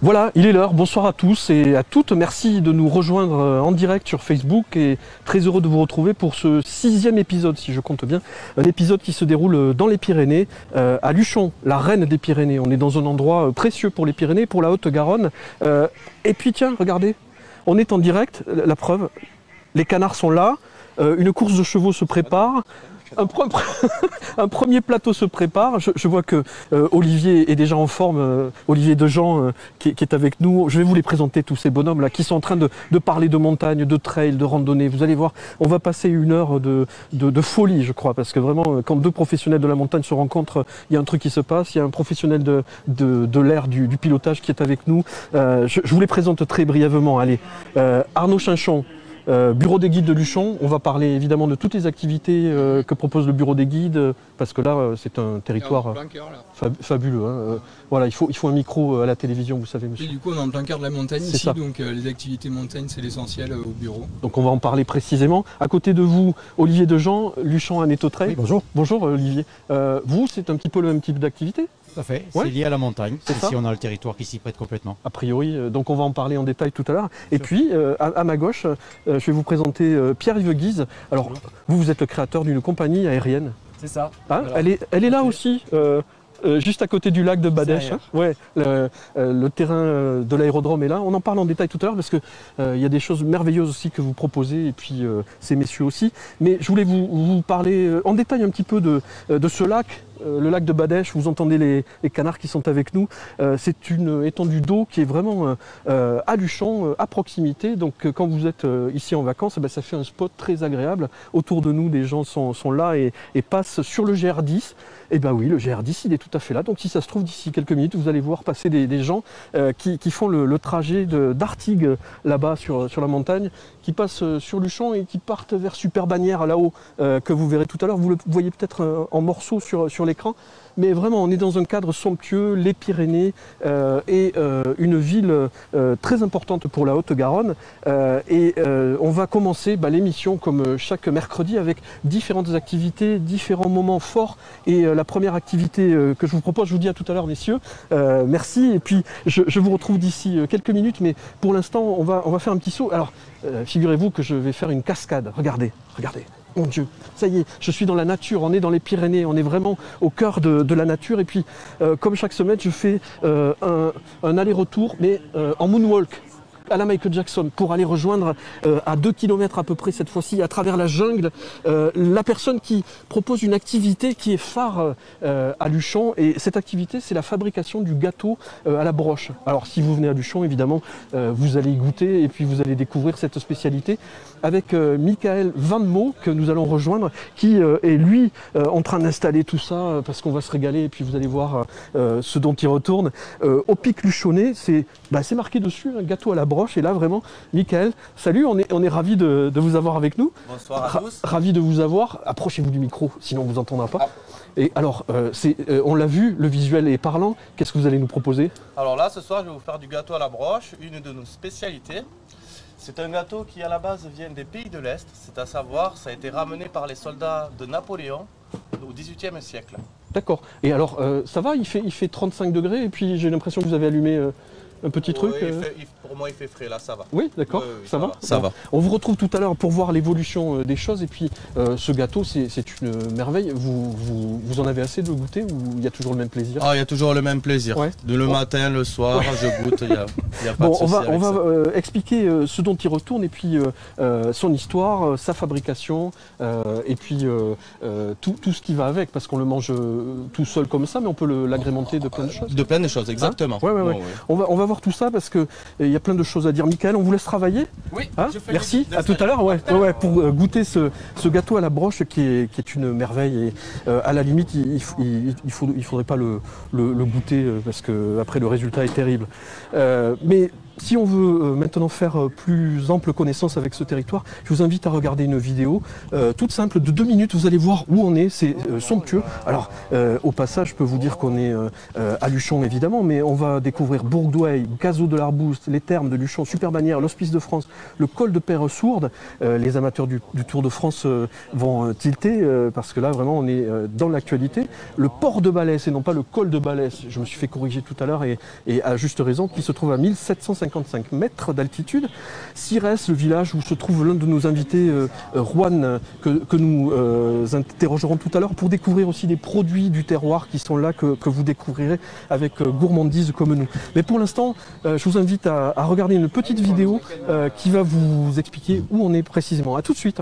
Voilà, il est l'heure. Bonsoir à tous et à toutes. Merci de nous rejoindre en direct sur Facebook et très heureux de vous retrouver pour ce 6e épisode, si je compte bien. Un épisode qui se déroule dans les Pyrénées, à Luchon, la reine des Pyrénées. On est dans un endroit précieux pour les Pyrénées, pour la Haute-Garonne. Et puis tiens, regardez, on est en direct, la preuve. Les canards sont là, une course de chevaux se prépare. Un premier plateau se prépare. Je vois que Olivier est déjà en forme, Olivier Dejean qui est avec nous. Je vais vous les présenter, tous ces bonhommes là qui sont en train de parler de montagne, de trail, de randonnée. Vous allez voir, on va passer une heure de folie, je crois, parce que vraiment, quand deux professionnels de la montagne se rencontrent, il y a un truc qui se passe. Il y a un professionnel de l'air, du pilotage qui est avec nous. Je vous les présente très brièvement. Allez, Arnaud Chinchon. Bureau des guides de Luchon, on va parler évidemment de toutes les activités que propose le bureau des guides, parce que là c'est un territoire fabuleux. Hein. Voilà, il faut un micro à la télévision, vous savez, monsieur. Et du coup on est en plein cœur de la montagne ici, donc les activités montagne c'est l'essentiel au bureau. Donc on va en parler précisément. À côté de vous, Olivier Dejean, Luchon Aneto Trail. Oui, bonjour. Bonjour Olivier. Vous, c'est un petit peu le même type d'activité ? Tout à fait, c'est lié à la montagne. Ici, on a le territoire qui s'y prête complètement. A priori, donc on va en parler en détail tout à l'heure. Et puis, à ma gauche, je vais vous présenter Pierre-Yves Guise. Alors, vous êtes le créateur d'une compagnie aérienne. C'est ça. Hein, voilà. Elle est là aussi, juste à côté du lac de Badèche. Hein. Ouais, le terrain de l'aérodrome est là. On en parle en détail tout à l'heure parce que il y a des choses merveilleuses aussi que vous proposez et puis ces messieurs aussi. Mais je voulais vous parler en détail un petit peu de ce lac. Le lac de Badèche, vous entendez les canards qui sont avec nous. C'est une étendue d'eau qui est vraiment à Luchon, à proximité. Donc quand vous êtes ici en vacances, ça fait un spot très agréable. Autour de nous, des gens sont là et passent sur le GR10. Et bien oui, le GR10, il est tout à fait là. Donc si ça se trouve, d'ici quelques minutes, vous allez voir passer des gens qui font le trajet d'Artigues, là-bas sur la montagne, qui passent sur Luchon et qui partent vers Super-Bagnères là-haut, que vous verrez tout à l'heure. Vous le voyez peut-être en morceaux sur l'écran. Mais vraiment, on est dans un cadre somptueux, les Pyrénées et une ville très importante pour la Haute-Garonne. On va commencer l'émission comme chaque mercredi avec différentes activités, différents moments forts. Et la première activité que je vous propose, je vous dis à tout à l'heure, messieurs, merci. Et puis, je vous retrouve d'ici quelques minutes, mais pour l'instant, on va faire un petit saut. Alors, figurez-vous que je vais faire une cascade. Regardez, regardez. Mon Dieu, ça y est, je suis dans la nature, on est dans les Pyrénées, on est vraiment au cœur de la nature. Et puis, comme chaque semaine, je fais un aller-retour, mais en moonwalk, à la Michael Jackson, pour aller rejoindre à 2 km à peu près cette fois-ci, à travers la jungle, la personne qui propose une activité qui est phare à Luchon. Et cette activité, c'est la fabrication du gâteau à la broche. Alors si vous venez à Luchon, évidemment, vous allez y goûter et puis vous allez découvrir cette spécialité avec Michael Van Mo, que nous allons rejoindre, qui est lui en train d'installer tout ça, parce qu'on va se régaler et puis vous allez voir ce dont il retourne. Au pic luchonnais, c'est marqué dessus, un gâteau à la broche. Et là, vraiment, Michael, salut, on est ravis de vous avoir avec nous. Bonsoir à tous. Ravis de vous avoir. Approchez-vous du micro, sinon on ne vous entendra pas. Et alors, on l'a vu, le visuel est parlant. Qu'est-ce que vous allez nous proposer? Alors là, ce soir, je vais vous faire du gâteau à la broche, une de nos spécialités. C'est un gâteau qui, à la base, vient des pays de l'Est. C'est à savoir, ça a été ramené par les soldats de Napoléon au XVIIIe siècle. D'accord. Et alors, ça va, il fait 35 degrés et puis j'ai l'impression que vous avez allumé un petit truc. Pour moi, il fait frais, là, ça va. Oui, d'accord, oui, ça va. Ça va. On vous retrouve tout à l'heure pour voir l'évolution des choses. Et puis, ce gâteau, c'est une merveille. Vous en avez assez de le goûter ou il y a toujours le même plaisir? Ah, il y a toujours le même plaisir. Ouais. Le matin, le soir, je goûte, il n'y a pas de souci. On va expliquer ce dont il retourne et puis son histoire, sa fabrication et puis tout ce qui va avec. Parce qu'on le mange tout seul comme ça, mais on peut l'agrémenter de plein de choses. De plein de choses, exactement. Hein? Ouais. On va voir tout ça parce qu'il y a plein de choses à dire. Michael, on vous laisse travailler. Oui, hein? Merci, à tout à l'heure pour goûter ce gâteau à la broche qui est une merveille. Et à la limite, il faudrait pas le goûter parce que après le résultat est terrible. Mais si on veut maintenant faire plus ample connaissance avec ce territoire, je vous invite à regarder une vidéo toute simple de 2 minutes. Vous allez voir où on est, c'est somptueux. Alors au passage, je peux vous dire qu'on est à Luchon évidemment, mais on va découvrir Bourg-Douai, Gazeau de l'Arbouste, les thermes de Luchon, Super-Bagnères, l'Hospice de France, le col de Peyre-Sourde. Les amateurs du Tour de France vont tilter parce que là vraiment on est dans l'actualité. Le port de Balès et non pas le col de Balès, je me suis fait corriger tout à l'heure et à juste raison, qui se trouve à 1755 mètres d'altitude. Sirès, le village où se trouve l'un de nos invités, Juan, que nous interrogerons tout à l'heure pour découvrir aussi des produits du terroir qui sont là, que vous découvrirez avec gourmandise comme nous. Mais pour l'instant, je vous invite à regarder une petite vidéo qui va vous expliquer où on est précisément. A tout de suite.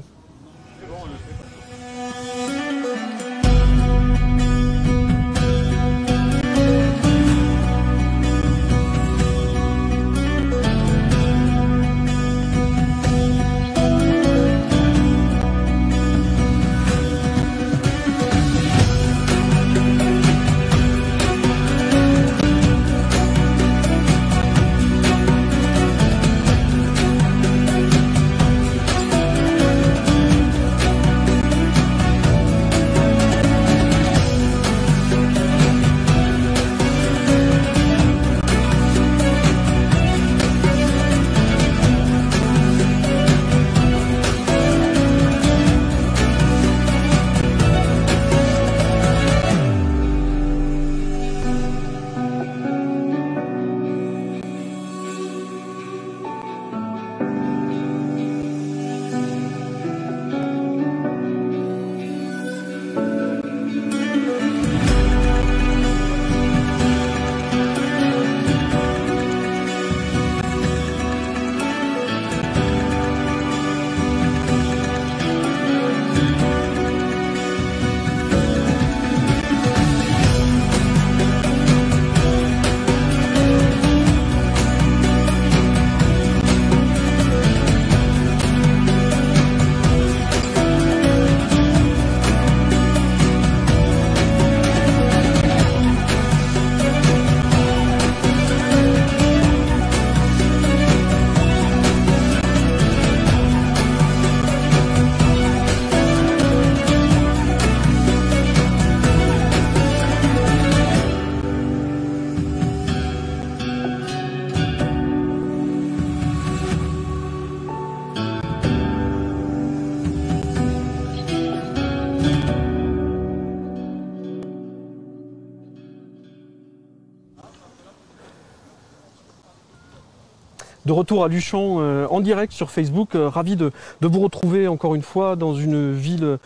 De retour à Luchon en direct sur Facebook, ravi de vous retrouver encore une fois dans une ville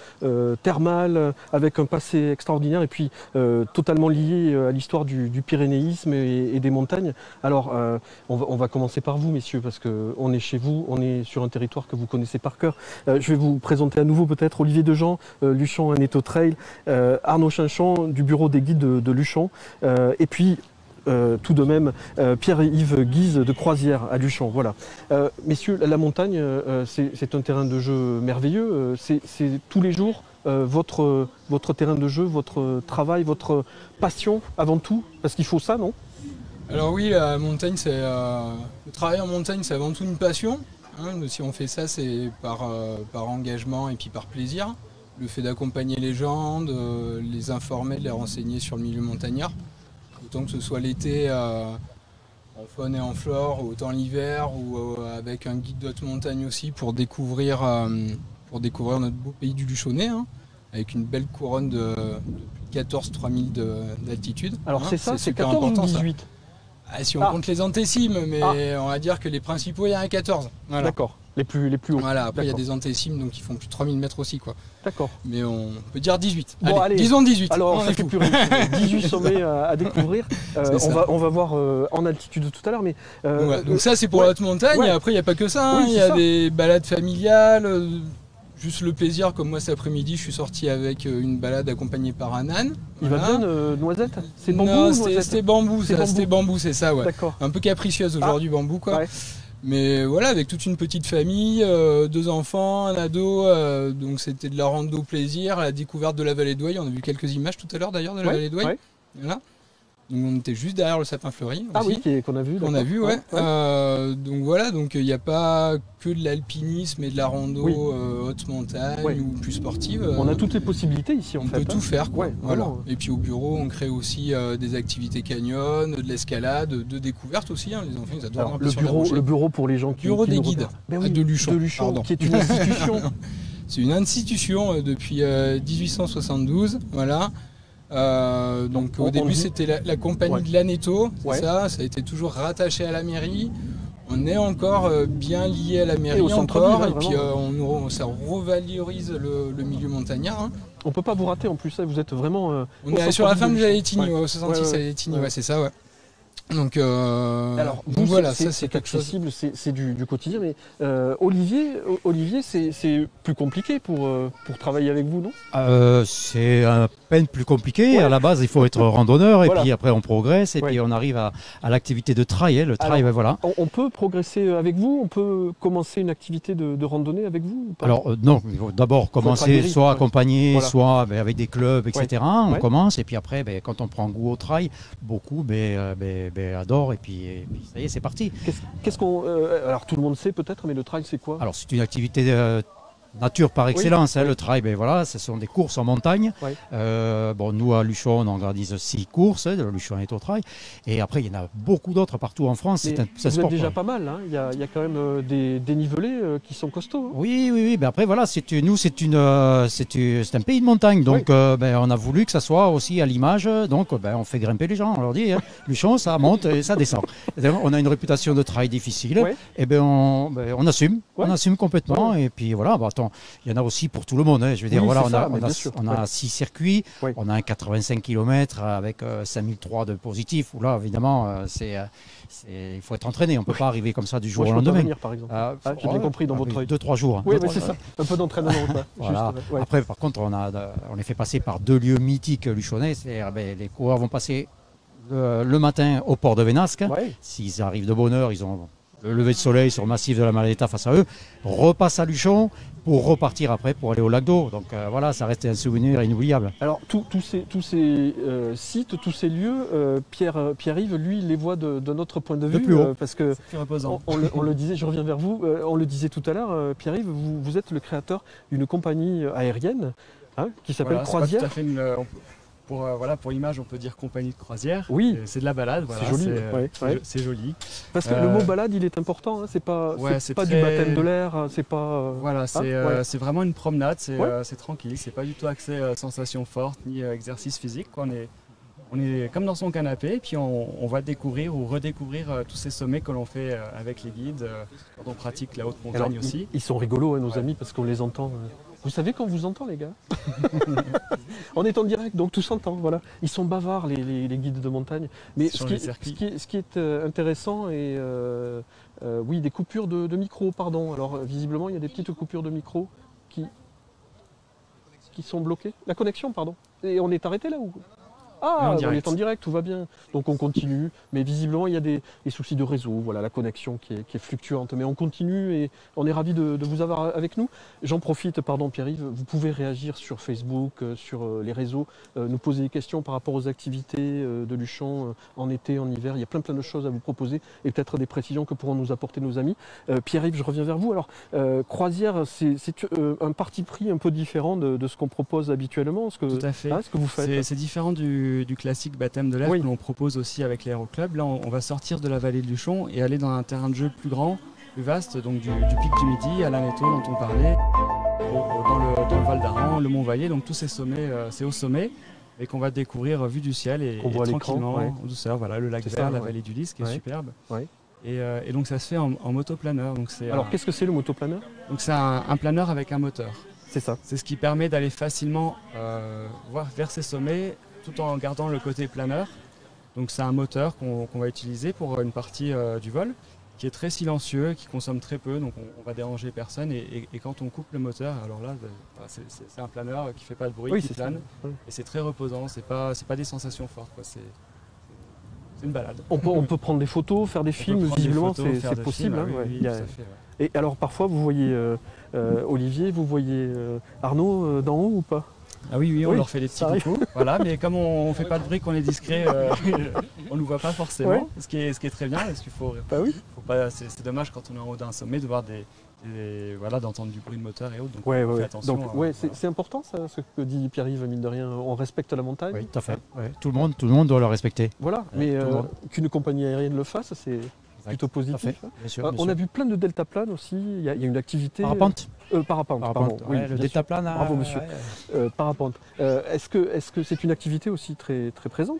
thermale avec un passé extraordinaire et puis totalement lié à l'histoire du pyrénéisme et des montagnes. Alors on va commencer par vous messieurs parce qu'on est chez vous, on est sur un territoire que vous connaissez par cœur. Je vais vous présenter à nouveau peut-être Olivier Dejean, Luchon Aneto Trail, Arnaud Chinchon du bureau des guides de Luchon et puis tout de même Pierre-Yves Guise de Croisière à Luchon. Voilà. Messieurs, la montagne, c'est un terrain de jeu merveilleux. C'est tous les jours votre terrain de jeu, votre travail, votre passion avant tout. Parce qu'il faut ça, non? Alors oui, la montagne, le travail en montagne, c'est avant tout une passion. Hein. Si on fait ça, c'est par engagement et puis par plaisir. Le fait d'accompagner les gens, de les informer, de les renseigner sur le milieu montagnard. Autant que ce soit l'été en faune et en flore, autant l'hiver ou avec un guide de haute montagne aussi pour découvrir notre beau pays du Luchonnais, hein, avec une belle couronne de 14-3000 d'altitude. Alors hein, c'est ça, c'est 14 ou 18 si on compte les antécimes, mais on va dire que les principaux, il y en a 14. Voilà. D'accord, les plus hauts. Voilà, après il y a des antécimes donc qui font plus de 3000 mètres aussi, quoi. D'accord. Mais on peut dire 18. Bon, allez, disons 18. Alors, ça fait plus 18 sommets à découvrir. On va voir en altitude tout à l'heure. Mais ouais, donc ça, c'est pour la haute montagne. Ouais. Et après, il n'y a pas que ça. Hein. Oui, il y a des balades familiales. Juste le plaisir, comme moi cet après-midi, je suis sorti avec une balade accompagnée par un âne. Il va bien, Noisette? C'est bambou? Non, c'était bambou, c'était bambou, c'est ça, ouais. D'accord. Un peu capricieuse aujourd'hui, bambou, quoi. Ouais. Mais voilà, avec toute une petite famille, 2 enfants, un ado, donc c'était de la rando plaisir, la découverte de la vallée d'Ouai. On a vu quelques images tout à l'heure d'ailleurs de la vallée d'Ouai. Ouais. Voilà. Donc on était juste derrière le sapin fleuri. Ah aussi. oui, qu'on a vu. On a vu, ouais. Donc voilà, donc il n'y a pas que de l'alpinisme et de la rando haute montagne ou plus sportive. On a toutes les possibilités ici en fait. On peut tout faire, quoi. Ouais, voilà. vraiment. Et puis au bureau, on crée aussi des activités canyon, de l'escalade, de découverte aussi. Hein. Les enfants, ils adorent le bureau pour les gens qui bureau des guides de Luchon, qui est une institution. C'est une institution depuis 1872, voilà. Donc au début c'était la compagnie de l'Aneto, ça a été toujours rattaché à la mairie. On est encore bien lié à la mairie et puis ça revalorise le milieu montagnard. Hein. On peut pas vous rater en plus, vous êtes vraiment... on est sur la fin de la Létigny, au 66 à Létigny, c'est ça, ouais. Donc, alors, donc voilà, ça c'est quelque chose. C'est du quotidien, mais Olivier, c'est plus compliqué pour travailler avec vous, non? C'est à peine plus compliqué. À la base, il faut être randonneur, et puis après on progresse, et puis on arrive à l'activité de trail. Le trail, voilà. On peut progresser avec vous? On peut commencer une activité de randonnée avec vous ou pas? Alors non, il faut d'abord commencer soit accompagné, soit avec des clubs, etc. On commence, et puis après, quand on prend goût au trail, beaucoup adore, et puis ça y est, c'est parti. Alors tout le monde sait peut-être, mais le trail c'est quoi? Alors c'est une activité nature par excellence, le trail, ce sont des courses en montagne. Nous à Luchon, on organise 6 courses, le Luchon est au trail, et après il y en a beaucoup d'autres partout en France. Vous êtes déjà pas mal, hein. Il y a quand même des dénivelés qui sont costauds. Hein. Oui, après voilà, c'est un pays de montagne, donc on a voulu que ça soit aussi à l'image, donc on fait grimper les gens, on leur dit, Luchon ça monte et ça descend. On a une réputation de trail difficile, et on assume complètement, et puis voilà, il y en a aussi pour tout le monde. Je veux dire, on a 6 circuits, on a un 85 km avec 5003 de positifs, où là, évidemment, il faut être entraîné. On ne peut pas arriver comme ça du jour au lendemain. Venir, par exemple. J'ai bien compris dans votre œil. 2-3 jours. Oui, c'est ça. Un peu d'entraînement. Voilà. Après, par contre, on les fait passer par 2 lieux mythiques luchonnais. Les coureurs vont passer le matin au port de Vénasque. S'ils arrivent de bonne heure, ils ont le lever de soleil sur le massif de la Maladeta face à eux, repassent à Luchon pour repartir après pour aller au lac d'Eau. Donc voilà, ça reste un souvenir inoubliable. Alors tous ces sites, tous ces lieux, Pierre-Yves, lui, il les voit de notre point de vue. De plus haut. Parce que on le disait, je reviens vers vous, on le disait tout à l'heure, Pierre-Yves, vous êtes le créateur d'une compagnie aérienne qui s'appelle Croisière. C'est pas tout à fait pour l'image, on peut dire compagnie de croisière. Oui. C'est de la balade. Voilà, c'est joli. C'est joli. Parce que le mot balade, il est important. Hein, c'est pas du baptême de l'air. C'est pas. Voilà, c'est vraiment une promenade. C'est tranquille. C'est pas du tout axé sensations fortes ni exercice physique. Quoi. On est comme dans son canapé, et puis on va découvrir ou redécouvrir tous ces sommets que l'on fait avec les guides quand on pratique la haute montagne aussi. Ils sont rigolos, nos amis, parce qu'on les entend. Vous savez quand on vous entend, les gars? On est en direct, donc tout s'entend. Voilà. Ils sont bavards, les guides de montagne. Mais ce qui est intéressant, et des coupures de micro, pardon. Alors visiblement, il y a des petites coupures de micro qui sont bloquées. La connexion, pardon. Et on est arrêté là ou? Ah, on est en direct, tout va bien. Donc on continue, mais visiblement il y a des soucis de réseau, voilà, la connexion qui est fluctuante. Mais on continue et on est ravis de vous avoir avec nous. J'en profite, pardon Pierre-Yves, vous pouvez réagir sur Facebook, sur les réseaux, nous poser des questions par rapport aux activités de Luchon en été, en hiver. Il y a plein de choses à vous proposer et peut-être des précisions que pourront nous apporter nos amis. Pierre-Yves, je reviens vers vous. Alors, Croisière, c'est un parti pris un peu différent de ce qu'on propose habituellement. Tout à fait. Ce que vous faites. C'est différent du classique baptême de l'air que l'on propose aussi avec l'aéroclub. Là, on va sortir de la vallée de Luchon et aller dans un terrain de jeu plus grand, plus vaste, donc du pic du Midi à l'Aneto dont on parlait, dans le Val d'Aran, le Mont-Vallier, donc tous ces sommets, c'est au sommet, et qu'on va découvrir vue du ciel et tranquillement, en douceur. Voilà, le lac vert, la vallée du Lys qui est superbe. Et donc ça se fait en motoplaneur. Alors qu'est-ce que c'est le motoplaneur? Donc c'est un planeur avec un moteur. C'est ça. C'est ce qui permet d'aller facilement vers ces sommets, tout en gardant le côté planeur. Donc c'est un moteur qu'on va utiliser pour une partie du vol, qui est très silencieux, qui consomme très peu, donc on va déranger personne. Et quand on coupe le moteur, alors là, c'est un planeur qui ne fait pas de bruit, qui plane, et c'est très reposant, c'est pas des sensations fortes, quoi. C'est une balade. On peut prendre des photos, faire des films, visiblement c'est possible. Oui, tout à fait, Et alors parfois vous voyez Olivier, vous voyez Arnaud d'en haut ou pas? Ah oui, on Oui, leur fait des petits ça arrive. coucous. Voilà, mais comme on ne fait pas de bruit, qu'on est discret, on ne nous voit pas forcément. Ouais. Ce qui est très bien, parce qu'il faut oui. pas. C'est dommage quand on est en haut d'un sommet de voir voilà, d'entendre du bruit de moteur et autres. Donc Ouais, on fait ouais. attention. Donc, voilà. c'est important ça, ce que dit Pierre-Yves, mine de rien. On respecte la montagne. Oui, tout à fait. Ouais. Tout le monde doit le respecter. Voilà, Ouais, mais tout le monde. qu'une compagnie aérienne le fasse, c'est plutôt positif. Hein. Bien sûr, On a vu plein de deltaplanes aussi. Il y a une activité. Parapente. Parapente, pardon. Parapente. Oui, Ouais, bien le sûr. deltaplane. Bravo, monsieur. Parapente. Est-ce que c'est une activité aussi très, très présente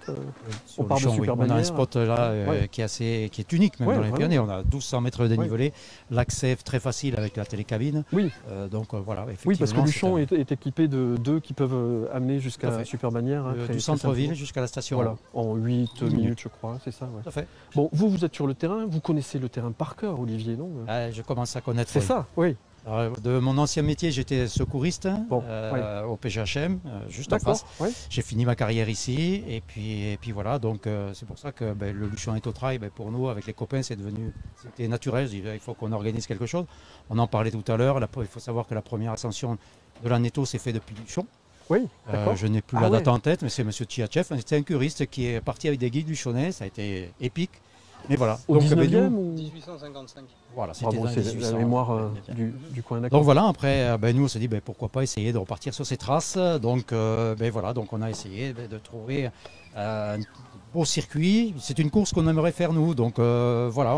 On parle de super On a un bannière. spot là Ouais. qui est unique même Ouais, dans les vraiment. Pyrénées. On a 1200 mètres de dénivelé, l'accès très facile avec la télécabine. Oui. Donc voilà, effectivement. Oui, parce que Luchon c'est est équipé de deux qui peuvent amener jusqu'à Tout à la fait. super bannière. hein, très- du très centre-ville simplement. jusqu'à la station. Voilà, en 8 10 minutes, minutes. je crois, c'est ça. Ouais. Tout à fait. Bon, vous êtes sur le terrain, vous connaissez le terrain par cœur, Olivier, non Je commence à connaître. C'est oui. ça, oui. Alors, de mon ancien métier, j'étais secouriste Bon, au PGHM, juste en D'accord, face. ouais. J'ai fini ma carrière ici et puis voilà, donc c'est pour ça que le Luchon est au trail, pour nous, avec les copains, c'était naturel. Je disais, il faut qu'on organise quelque chose. On en parlait tout à l'heure, il faut savoir que la première ascension de la Netto s'est faite depuis Luchon. Oui, d'accord. Je n'ai plus la date en tête, mais c'est M. Tchiachev, c'était un curiste qui est parti avec des guides luchonnais, ça a été épique. Mais voilà. Au Donc, 19e nous, ou... 1855. voilà, c'était Bravo, dans c'est 1800, la mémoire bien. du coin, d'accord. Donc voilà, après, nous on s'est dit pourquoi pas essayer de repartir sur ces traces. Donc voilà, donc on a essayé de trouver un beau circuit. C'est une course qu'on aimerait faire nous. Donc voilà,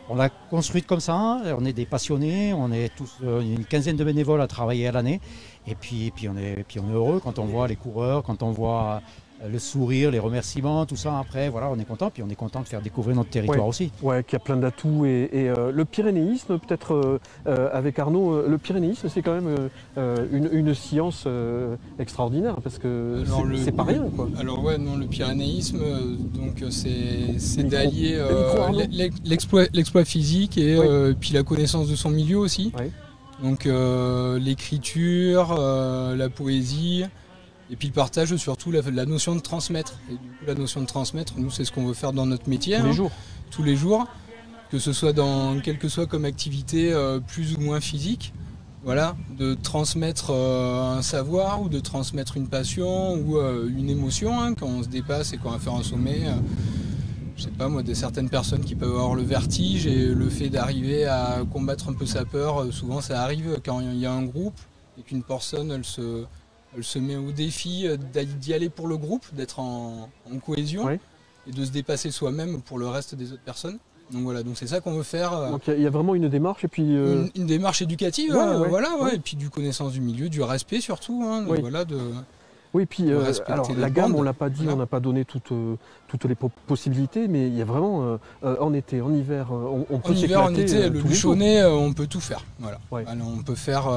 on l'a construite comme ça. On est des passionnés, on est tous une quinzaine de bénévoles à travailler à l'année. Et puis on est heureux quand on voit les coureurs, quand on voit le sourire, les remerciements, tout ça. Après, voilà, on est content. Puis on est content de faire découvrir notre territoire aussi. Ouais, qu'il y a plein d'atouts. Et le pyrénéisme, peut-être avec Arnaud, le pyrénéisme, c'est quand même une science extraordinaire parce que c'est pas rien, quoi. Alors ouais, non, le pyrénéisme, donc c'est Micro. d'allier Le micro, Arnaud. l'exploit physique et puis la connaissance de son milieu aussi. Ouais. Donc l'écriture, la poésie. Et puis le partage, surtout la notion de transmettre. Et du coup, la notion de transmettre, nous, c'est ce qu'on veut faire dans notre métier. Tous les jours. Tous les jours. Que ce soit quelle que soit comme activité plus ou moins physique. Voilà, de transmettre un savoir ou de transmettre une passion ou une émotion hein, quand on se dépasse et quand on va faire un sommet. Je sais pas moi, certaines personnes qui peuvent avoir le vertige et le fait d'arriver à combattre un peu sa peur, souvent ça arrive quand il y a un groupe et qu'une personne elle se met au défi d'y aller pour le groupe, d'être en cohésion et de se dépasser soi-même pour le reste des autres personnes. Donc voilà, donc c'est ça qu'on veut faire. Donc il y a vraiment une démarche et puis une démarche éducative, ouais. Et puis du connaissance du milieu, du respect surtout. Hein, Oui. Voilà, oui, puis alors les la gamme, bandes. on l'a pas dit, Voilà. on n'a pas donné toutes les possibilités, mais il y a vraiment en été, en hiver, on peut En hiver, en s'éclater. été, le tous les jours. Luchonnet, on peut tout faire. Voilà. Ouais. Alors, on peut faire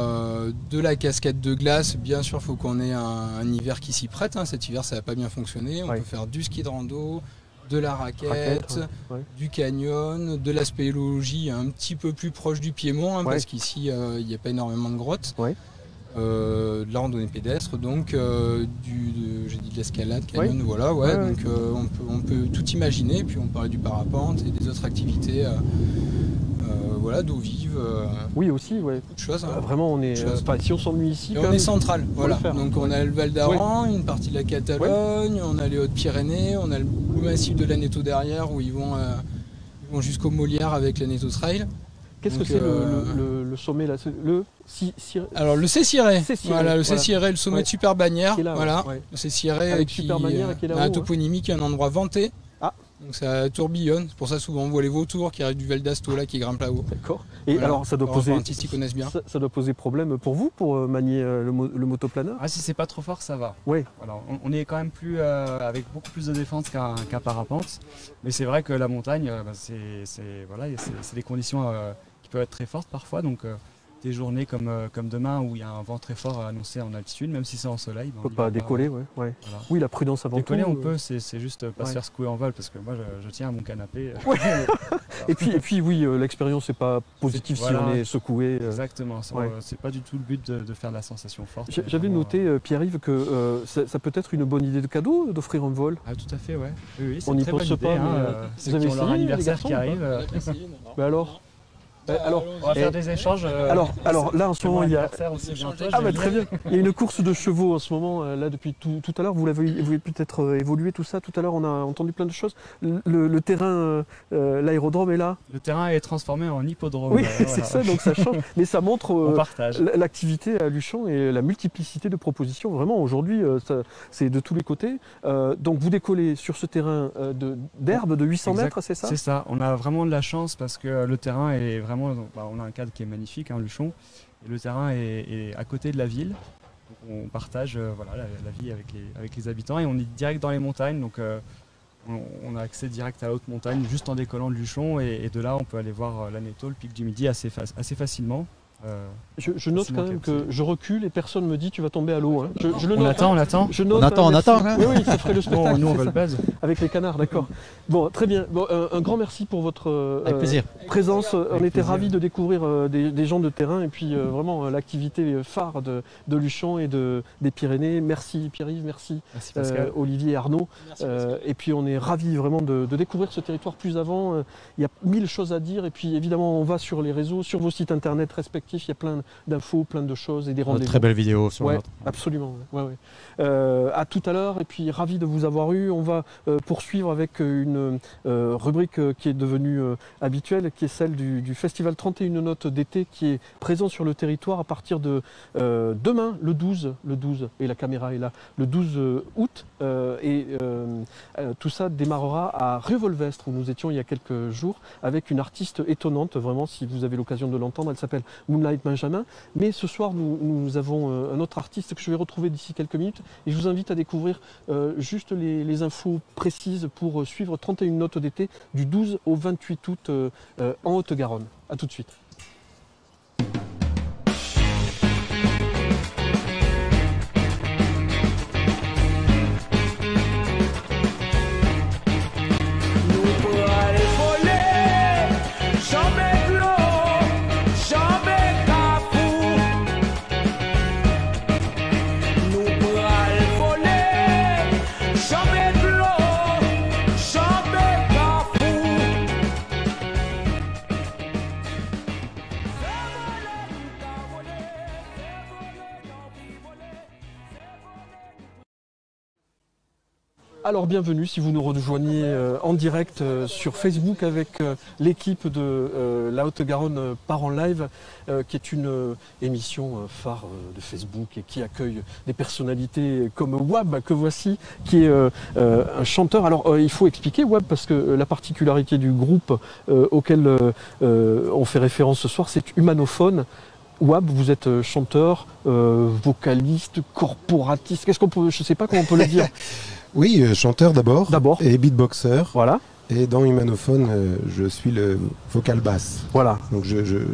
de la cascade de glace. Bien sûr, il faut qu'on ait un hiver qui s'y prête. Hein. Cet hiver, ça n'a pas bien fonctionné. On Ouais. peut faire du ski de rando, de la raquette, Raquette, ouais. du canyon, de la spéléologie un petit peu plus proche du Piémont, hein, Ouais. parce qu'ici, il n'y a pas énormément de grottes. Ouais. De la randonnée pédestre, donc j'ai dit de l'escalade, canyon, Ouais. voilà, Ouais, ouais. donc on peut tout imaginer, puis on parlait du parapente et des autres activités, voilà, d'eau vive, Oui, aussi, ouais. beaucoup de choses. Hein. Vraiment, on est. Chose. Si on s'ennuie ici, Et quand on est même, central, faut voilà. le faire. Donc on a le Val d'Aran, une partie de la Catalogne, on a les Hautes-Pyrénées, on a le massif de la Netto derrière où ils vont jusqu'au Molière avec la Netto Trail. Qu'est-ce que Donc, c'est le sommet là Alors le Céciré, Céciré, voilà, le voilà. Céciré, le sommet Ouais. de Super Bannière, Qui est là, voilà. ouais. Le Céciré Avec qui Super Bannière qui est dans là-haut, la toponymie, qui est un endroit vanté. Ah. Donc ça tourbillonne, c'est pour ça souvent on voit les vautours qui arrivent du Val d'Asto là qui grimpent là-haut. D'accord. Et Voilà. alors, ça doit Les poser. artistes, ils connaissent bien. Ça doit poser problème pour vous, pour manier le motoplaneur. Ah, si c'est pas trop fort, ça va. Oui. Voilà, on est quand même avec beaucoup plus de défense qu'un parapente. Mais c'est vrai que la montagne, c'est des conditions qui peuvent être très fortes parfois. Donc des journées comme demain où il y a un vent très fort annoncé en altitude, même si c'est en soleil. On peut pas décoller, ouais. Voilà. Oui, la prudence avant Décoller, tout. on peut, c'est juste pas ouais. se faire secouer en vol parce que moi je tiens à mon canapé. Et puis oui, l'expérience n'est pas positive Voilà. si on est secoué. Exactement, Ouais. c'est pas du tout le but de faire de la sensation forte. J'avais Vraiment, noté, Pierre-Yves, que ça peut être une bonne idée de cadeau d'offrir un vol. Ah, tout à fait, ouais. Oui, c'est On une n'y très pense bonne pas, idée, mais, hein, vous ceux avez qui ont leur essayé, les anniversaire garçons, qui ou pas arrive. Bah alors Alors, on va faire des échanges. Alors là en ce moment il y a aussi bientôt, très bien. Il y a une course de chevaux en ce moment là depuis tout à l'heure. Vous avez peut-être évolué tout ça. Tout à l'heure on a entendu plein de choses. Le terrain, l'aérodrome est là. Le terrain est transformé en hippodrome. Oui, c'est ça. Donc ça change. Mais ça montre l'activité à Luchon et la multiplicité de propositions. Vraiment aujourd'hui c'est de tous les côtés. Donc vous décollez sur ce terrain d'herbe de 800 mètres, c'est ça? C'est ça. On a vraiment de la chance parce que le terrain est vraiment. On a un cadre qui est magnifique, hein, Luchon. Et le terrain est à côté de la ville. Donc on partage la vie avec les habitants et on est direct dans les montagnes. Donc on a accès direct à la haute montagne juste en décollant de Luchon. Et de là, on peut aller voir l'Aneto, le pic du Midi assez facilement. Je note quand même que je recule et personne me dit tu vas tomber à l'eau. Hein. On attend. On attend. Oui, ça ferait le spectacle. Nous on veut le buzz. Avec les canards, d'accord. Bon, très bien. Bon, un grand merci pour votre présence. On était ravis de découvrir des gens de terrain et puis vraiment l'activité phare de Luchon et des Pyrénées. Merci Pierre-Yves, merci Olivier et Arnaud. Et puis on est ravis vraiment de découvrir ce territoire plus avant. Il y a 1000 choses à dire et puis évidemment on va sur les réseaux, sur vos sites internet respectifs. Il y a plein d'infos, plein de choses et des rendez-vous. Très belle vidéo sur notre. Absolument. À tout à l'heure et puis ravi de vous avoir eu. On va poursuivre avec une rubrique qui est devenue habituelle, qui est celle du festival 31 notes d'été qui est présent sur le territoire à partir de demain, le 12, et la caméra est là, le 12 août. Tout ça démarrera à Revolvestre où nous étions il y a quelques jours avec une artiste étonnante, vraiment si vous avez l'occasion de l'entendre, elle s'appelle Moonlight Benjamin. Mais ce soir nous avons un autre artiste que je vais retrouver d'ici quelques minutes et je vous invite à découvrir juste les infos précises pour suivre 31 notes d'été du 12 au 28 août en Haute-Garonne. A tout de suite. Alors bienvenue si vous nous rejoignez en direct sur Facebook avec l'équipe de la Haute-Garonne part en live qui est une émission phare de Facebook et qui accueille des personnalités comme Wab que voici qui est un chanteur. Alors il faut expliquer Wab parce que la particularité du groupe auquel on fait référence ce soir c'est Humanophone. Wab, vous êtes chanteur, vocaliste, corporatiste, qu'est-ce qu'on peut, je ne sais pas comment on peut le dire. Oui, chanteur d'abord, et beatboxer. Voilà. Et dans Humanophone, je suis le vocal basse. Voilà. Donc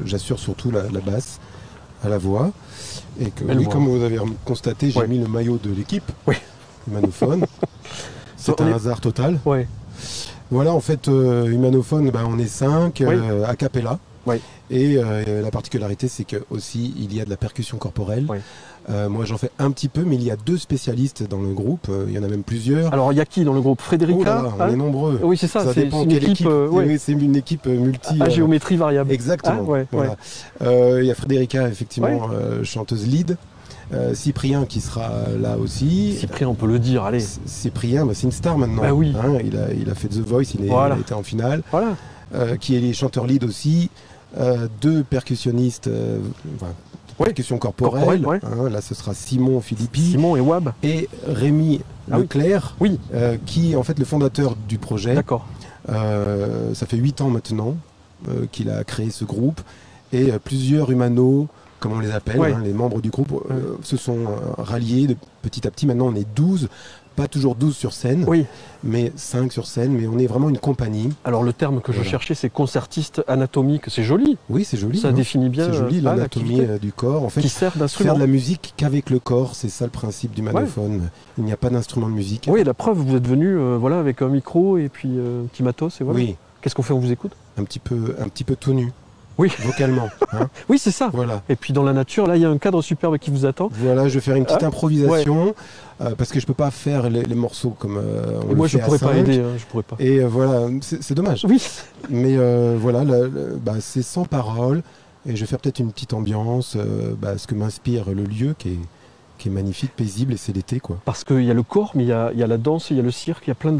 j'assure surtout la basse à la voix. Et que, oui, comme vous avez constaté, j'ai mis le maillot de l'équipe. Oui. Humanophone. C'est un hasard total. Oui. Voilà, en fait, Humanophone, on est 5 a cappella. Oui. Et la particularité, c'est que aussi il y a de la percussion corporelle. Oui. Moi j'en fais un petit peu, mais il y a 2 spécialistes dans le groupe, il y en a même plusieurs. Alors il y a qui dans le groupe? Frédérica? On est nombreux. Oui c'est ça, c'est une équipe. Oui, c'est une équipe multi. À géométrie variable. Exactement. Voilà. Il y a Frédérica, effectivement, chanteuse lead. Cyprien qui sera là aussi. Cyprien, on peut le dire, allez. Cyprien, c'est une star maintenant. Bah oui. Hein, il a fait The Voice, il a été en finale. Voilà. Qui est les chanteurs lead aussi. 2 percussionnistes. Percussion corporelle. Là, ce sera Simon Philippi. Simon et Wab. Et Rémi Leclerc, oui. Qui est en fait le fondateur du projet. D'accord. Ça fait 8 ans maintenant qu'il a créé ce groupe. Et plusieurs humanos, comme on les appelle, les membres du groupe, se sont ralliés petit à petit. Maintenant, on est 12. Pas toujours 12 sur scène, mais 5 sur scène, mais on est vraiment une compagnie. Alors le terme que je cherchais, c'est concertiste anatomique, c'est joli. Oui, c'est joli. Ça définit bien l'anatomie du corps. En fait, qui sert d'instrument. Faire de la musique qu'avec le corps, c'est ça le principe du Humanophone. Il n'y a pas d'instrument de musique. Oui, la preuve, vous êtes venu avec un micro et puis un petit matos, et voilà. Oui. Qu'est-ce qu'on fait? On vous écoute? Un petit peu tout nu. vocalement. Hein. Oui, c'est ça. Voilà. Et puis dans la nature, là, il y a un cadre superbe qui vous attend. Voilà, je vais faire une petite improvisation parce que je peux pas faire les morceaux comme on moi, le fait je pourrais à pas 5. aider, hein, je pourrais pas. Et voilà, c'est dommage. Oui. Mais voilà, c'est sans parole. Et je vais faire peut-être une petite ambiance, ce que m'inspire le lieu qui est magnifique, paisible, et c'est l'été, quoi. Parce qu'il y a le corps, mais il y a la danse, il y a le cirque, il y a plein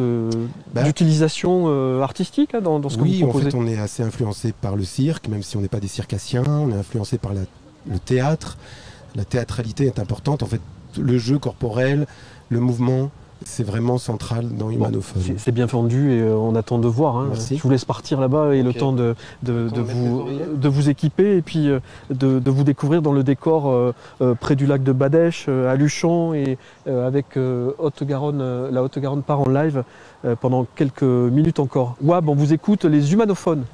d'utilisations artistiques dans ce que vous proposez. Oui, en fait, on est assez influencé par le cirque, même si on n'est pas des circassiens. On est influencé par le théâtre. La théâtralité est importante. En fait, le jeu corporel, le mouvement, c'est vraiment central dans Humanophone. C'est bien vendu et on attend de voir. Hein. Merci. Je vous laisse partir là-bas et le temps de vous équiper et puis de vous découvrir dans le décor près du lac de Badèche, à Luchon, et avec la Haute-Garonne part en live pendant quelques minutes encore. Wab, on vous écoute, les Humanophones.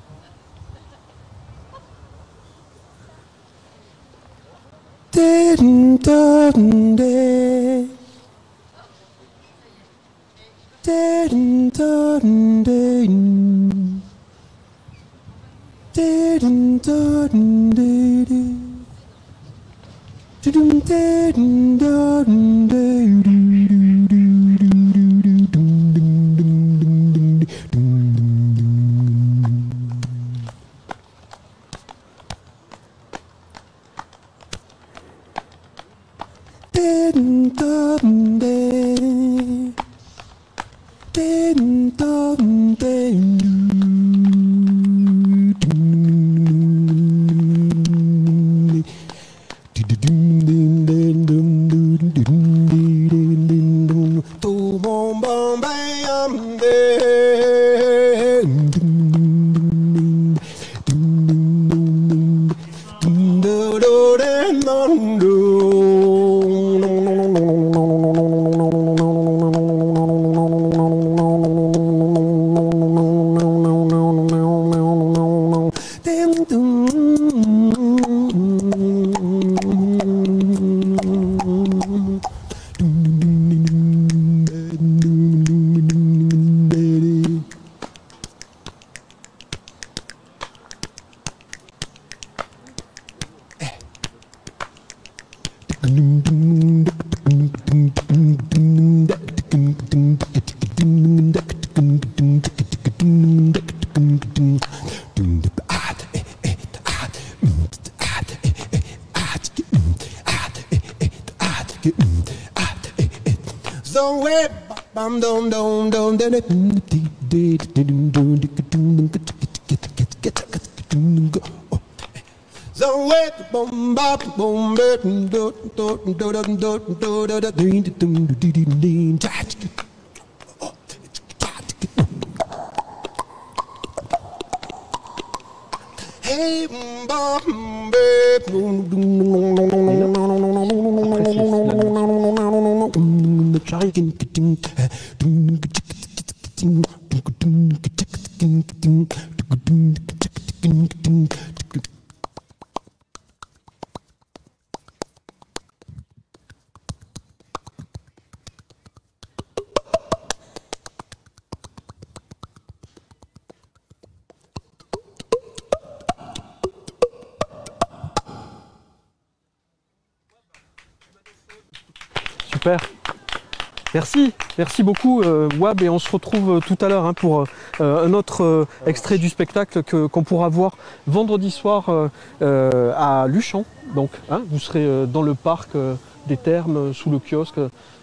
Super. Merci beaucoup Wab, et on se retrouve tout à l'heure pour un autre extrait du spectacle qu'on pourra voir vendredi soir à Luchon. Donc vous serez dans le parc des Thermes, sous le kiosque.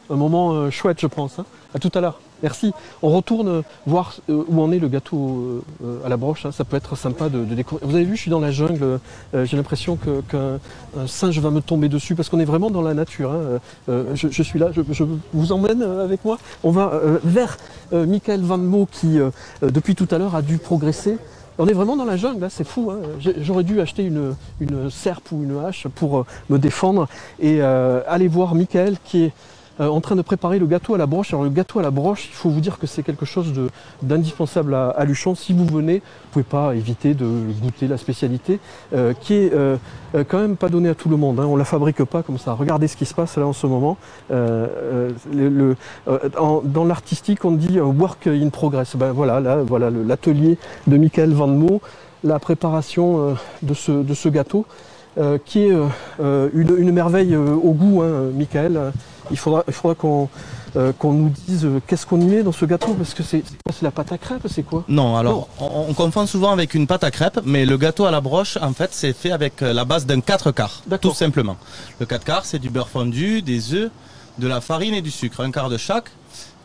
Un moment chouette, je pense. À tout à l'heure. Merci. On retourne voir où en est le gâteau à la broche. Ça peut être sympa de découvrir. Vous avez vu, je suis dans la jungle. J'ai l'impression qu'un singe va me tomber dessus parce qu'on est vraiment dans la nature. Je suis là. Je vous emmène avec moi. On va vers Michael Van Mo qui, depuis tout à l'heure, a dû progresser. On est vraiment dans la jungle, là, c'est fou. J'aurais dû acheter une serpe ou une hache pour me défendre et aller voir Michael qui est en train de préparer le gâteau à la broche. Alors le gâteau à la broche, il faut vous dire que c'est quelque chose d'indispensable à Luchon. Si vous venez, vous ne pouvez pas éviter de goûter la spécialité qui est quand même pas donnée à tout le monde. On ne la fabrique pas comme ça. Regardez ce qui se passe là en ce moment. Dans l'artistique, on dit work in progress. Voilà l'atelier de Michael Van Mo. la préparation de ce gâteau qui est une merveille au goût, hein, Michael. Il faudra qu'on nous dise qu'est-ce qu'on y met dans ce gâteau, parce que c'est la pâte à crêpes, c'est quoi? Non, alors on confond souvent avec une pâte à crêpes, mais le gâteau à la broche, en fait, c'est fait avec la base d'un 4/4, tout simplement. Le 4/4, c'est du beurre fondu, des œufs, de la farine et du sucre, 1/4 de chaque.